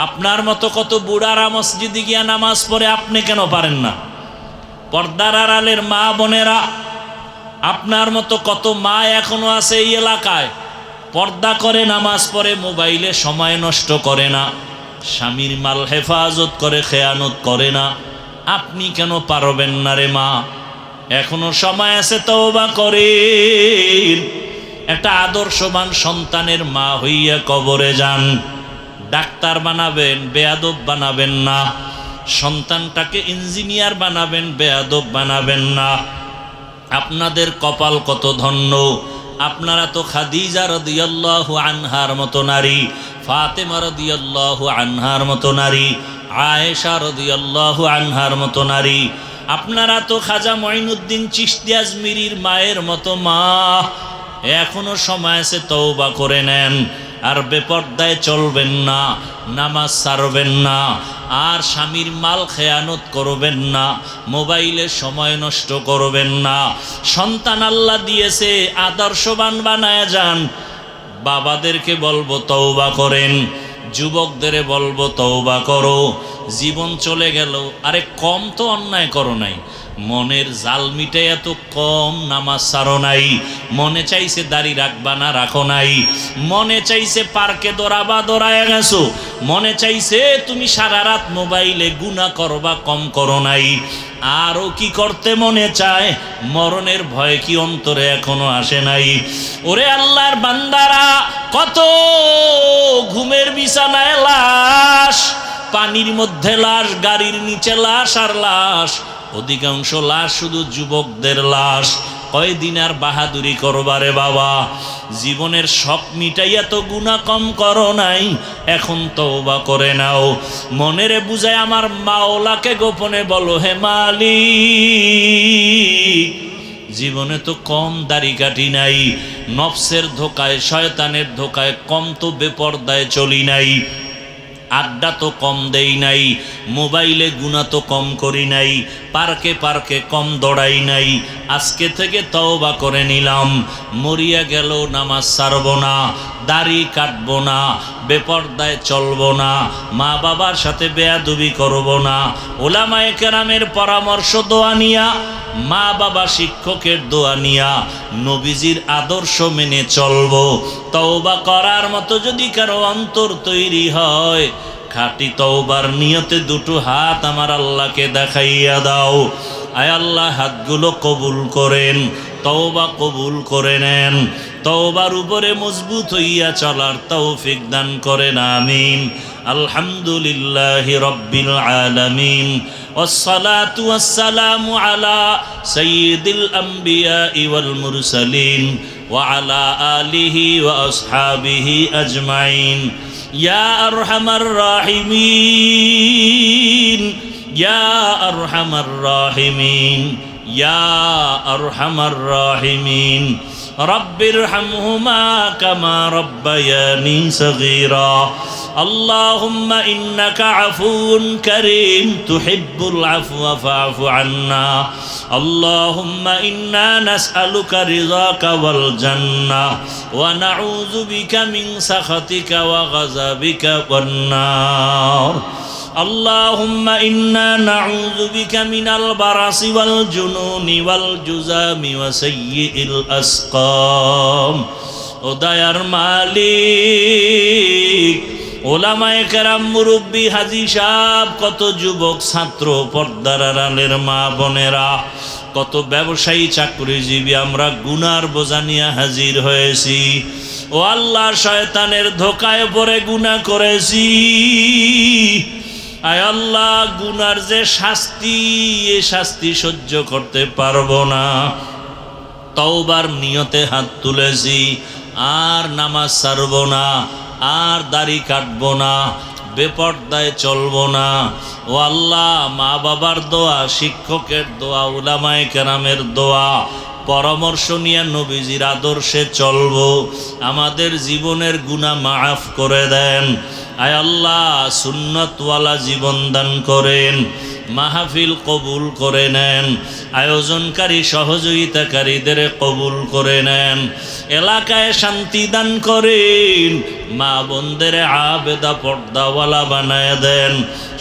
আপনার মতো কত বুড়ারা মসজিদে গিয়া নামাজ পড়ে, আপনি কেন পারেন না? পর্দার আড়ালের মা বোনেরা, আপনার মতো কত মা এখনো আছে এই এলাকায়, পর্দা করে নামাজ পড়ে, মোবাইলে সময় নষ্ট করে না, স্বামীর মাল হেফাজত করে, খেয়ানত করে না, আপনি কেন পারবেন না রে মা? এখনো সময় আছে, তওবা করেন। একটা আদর্শবান সন্তানের মা হইয়া কবরে যান। ডাক্তার বানাবেন, বেয়াদব বানাবেন না। সন্তানটাকে ইঞ্জিনিয়ার বানাবেন, বেয়াদব বানাবেন না। আপনাদের কপাল কত ধন্য, আপনারা তো খাদিজা রাদিয়াল্লাহু আনহার মতো নারী, ফাতেমা রাদিয়াল্লাহু আনহার মতো নারী, আয়েশা রাদিয়াল্লাহু আনহার মতো নারী, আপনারা তো খাজা মঈনুদ্দিন চিশতি আজমিরির মায়ের মতো মা। এখনো সময় আছে, তওবা করে নেন। আর বেপর্দায় চলবেন না, নামাজ ছাড়বেন না, আর স্বামীর মাল খেয়ানত করবেন না, মোবাইলে সময় নষ্ট করবেন না। সন্তান আল্লাহ দিয়েছে, আদর্শবান বানায় যান। বাবাদেরকে বলবো তওবা করেন, যুবকদের বলবো তওবা করো। জীবন চলে গেল, আরে কম তো অন্যায় করো নাই, মনের জাল মিটে এত কম নামাজ ছাড়ো নাই। মনে চাইছে দাড়ি রাখবা না, রাখো নাই। মনে চাইছে পার্কে দৌড়াবা, দৌড়ায় গেছো। মনে চাইছে তুমি সারা রাত মোবাইলে গুনাহ করবা, কম করো নাই। আরও কি করতে মনে চায়? মরণের ভয় কি অন্তরে এখনো আসে নাই? ওরে আল্লাহর বান্দারা, কত ঘুমের বিছানায় লাশ, পানির মধ্যে লাশ, গাড়ির নিচে লাশ আর লাশ। অধিকাংশ লাশ শুধু যুবকদের লাশ। কয়দিন আর বাহাদুরি করবারে বাবা? জীবনের শখ মিটাইয়া তো গুনাহ কম করো নাই, এখন তওবা করে নাও। মনেরে বুঝায় আমার মাওলাকে গোপনে বলো, হে মালিক, জীবনে তো কম দাড়ি কাটি নাই, নফসের ধোকায়, শয়তানের ধোকায় কম তো বেপরদায় চলি নাই, আড্ডা তো কম দেই নাই, মোবাইলে গুনাহ তো কম করি নাই, পার্কে পার্কে কম দৌড়াই নাই। আজকে থেকে তওবা করে নিলাম, মরিয়া গেল নামাজ ছাড়ব না, দাড়ি কাটব না, বেপরদায় চলব না, মা বাবার সাথে বেয়াদবি করব না। ওলামায়ে কেরামের পরামর্শ দোয়া নিয়া, মা বাবা শিক্ষকের দোয়া নিয়া, নবীজির আদর্শ মেনে চলব। তওবা করার মতো যদি কারো অন্তর তৈরি হয়, খাঁটি তওবার নিয়তে দুটো হাত আমার আল্লাহকে দেখাইয়া দাও। আয় আল্লাহ, হাতগুলো কবুল করেন, তওবা কবুল করে নেন, তওবার উপরে মজবুত হইয়া চলার তৌফিক দান করেন, আমিন। আলহামদুলিল্লাহি রাব্বিল আলামিন, والصلاة والسلام على سيد الأنبياء والمرسلين وعلى آله وأصحابه أجمعين. يا أرحم الراحمين، يا أرحم الراحمين، يا أرحم الراحمين. رب ارحمهما كما ربياني صغيرا. اللهم إنك عفو كريم تحب العفو فاعف عنا. اللهم إنا نسألك رضاك والجنة ونعوذ بك من سخطك وغضبك والنار. اللهم إنا نعوذ بك من البرص والجنون والجذام وسيء الأسقام. ও দয়ার মালিক, ওলামায়ে কেরাম, মুরব্বী, হাজী সাহেব, কত যুবক ছাত্র, পর্দার আড়ালের মা বোনেরা, কত ব্যবসায়ী, চাকরিজীবী, আমরা গুনার বোঝা নিয়ে হাজির হয়েছি। ও আল্লাহ, শয়তানের ধোকায় পড়ে গুনাহ করেছি। আয় আল্লাহ, গুনার যে শাস্তি, এ শাস্তি সহ্য করতে পারবো না। তওবার নিয়তে হাত তুলেছি, আর নামাজ ছাড়ব না, আর দাড়ি কাটবো না, বেপর্দায় চলবো না। ও আল্লাহ, মা বাবার দোয়া, শিক্ষকের দোয়া, উলামায়ে কেরামের দোয়া, পরামর্শ নিয়ে নবীজির আদর্শে চলবো। আমাদের জীবনের গুনাহ মাফ করে দেন। আয় আল্লাহ, সুন্নতওয়ালা জীবন দান করেন, মাহফিল কবুল করে নেন, আয়োজনকারী সহযোগিতাকারীদের কবুল করে নেন, এলাকায় শান্তি দান করেন, মা বোনদের আবেদা পর্দাওয়ালা বানায় দেন,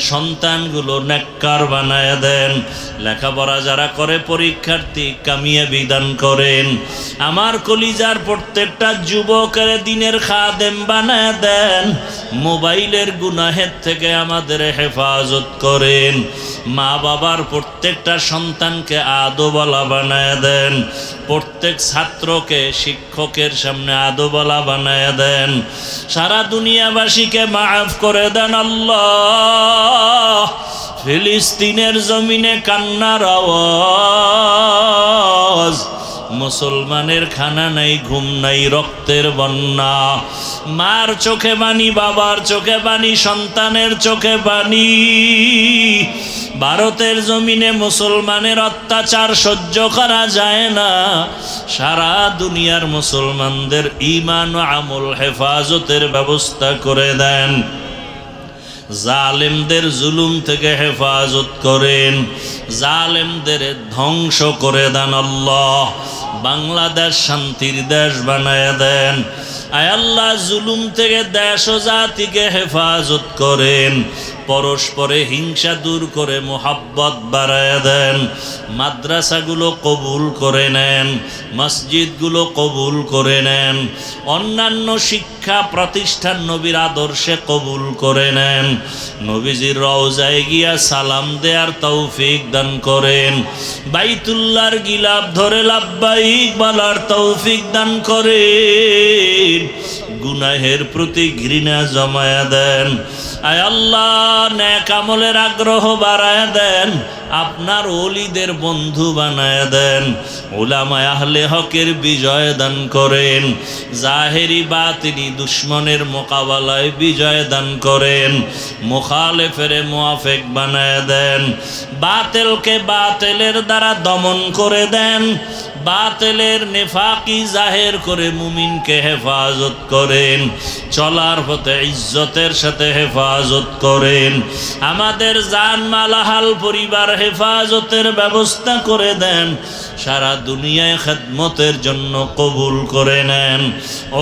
সন্তানগুলো নেককার বানায় দেন, লেখাপড়া যারা করে পরীক্ষার্থী কামিয়াবি দান করেন। আমার কলিজার প্রত্যেকটা যুবকের দিনের খাদেম বানায় দেন, মোবাইলের গুনাহের থেকে আমাদের হেফাজত করেন। মা বাবার প্রত্যেকটা সন্তানকে আদোওয়ালা বানায় দেন, প্রত্যেক ছাত্রকে শিক্ষকের সামনে আদোওয়ালা বানায় দেন, সারা দুনিয়াবাসীকে মাফ করে দেন আল্লাহ। ফিলিস্তিনের জমিনে কান্নার আওয়াজ, মুসলমানের খানা নাই, ঘুম নাই, রক্তের বন্যা, মার চোখে পানি, বাবার চোখে পানি, সন্তানের চোখে পানি। ভারতের জমিনে মুসলমানের অত্যাচার সহ্য করা যায় না। সারা দুনিয়ার মুসলমানদের ঈমান ও আমল হেফাজতের ব্যবস্থা করে দেন, জালেমদের জুলুম থেকে হেফাজত করেন, জালেমদের ধ্বংস করে দেন আল্লাহ। বাংলাদেশ শান্তির দেশ বানায় দেন। আয় আল্লাহ, জুলুম থেকে দেশ ও জাতিকে হেফাজত করেন, পরস্পরে হিংসা দূর করে মোহাব্বত বাড়ায় দেন, মাদ্রাসাগুলো কবুল করে নেন, মসজিদগুলো কবুল করে নেন, অন্যান্য শিক্ষা প্রতিষ্ঠান নবীর আদর্শে কবুল করে নেন, নবীজির রওজায় গিয়া সালাম দেয়ার তৌফিক দান করেন, বাইতুল্লাহর গিলাফ ধরে লাব্বাইক বলার তৌফিক দান করেন, গুনাহের প্রতি ঘৃণা জমায়া দেন। আয় আল্লাহ, নেক আমলের আগ্রহ বাড়ায় দেন, আপনার ওলিদের বন্ধু বানায় দেন, উলামায়ে আহলে হকের বিজয় দান করেন, জাহেরি বাতিনি দুশ্মনের মোকাবেলায় বিজয় দান করেন, মুখালেফের মুআফিক বানায় দেন, বাতিলকে বাতিলের দ্বারা দমন করে দেন, বাতিলের নেফাকি জাহের করে মুমিনকে হেফাজত করেন, চলার পথে ইজ্জতের সাথে হেফাজত করেন, আমাদের জান মালাহাল পরিবার হেফাজতের ব্যবস্থা করে দেন, সারা দুনিয়ায় খেদমতের জন্য কবুল করে নেন,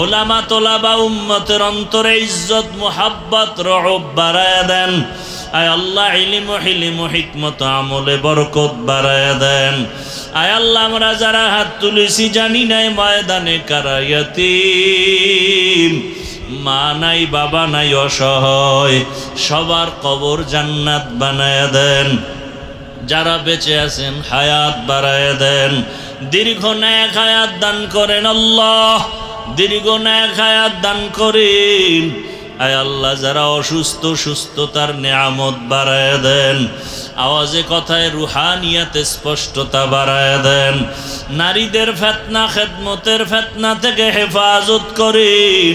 ওলামা তোলাবা উম্মতের অন্তরে ইজ্জত মুহাব্বত রহব বাড়ায় দেন। আয় আল্লাহ, ইলম ও হিলম ও হিকমত আমলে বরকত বাড়ায় দেন। আয় আল্লাহ, আমরা যারা হাত তুলেছি জানি নাই ময়দানে কারা ইয়াতীম, মা নাই, বাবা নাই, অসহায়, সবার কবর জান্নাত বানায় দেন, যারা বেঁচে আছেন হায়াত বাড়ায় দেন, দীর্ঘ নেক হায়াত দান করেন আল্লাহ, দীর্ঘ নেক হায়াত দান করেন। আয় আল্লাহ, যারা অসুস্থ সুস্থতার নেয়ামত বাড়ায় দেন, আওয়াজে কথায় রুহানিয়াতে স্পষ্টতা বাড়ায় দেন, নারীদের ফিতনা খেদমতের ফিতনা থেকে হেফাজত করেন।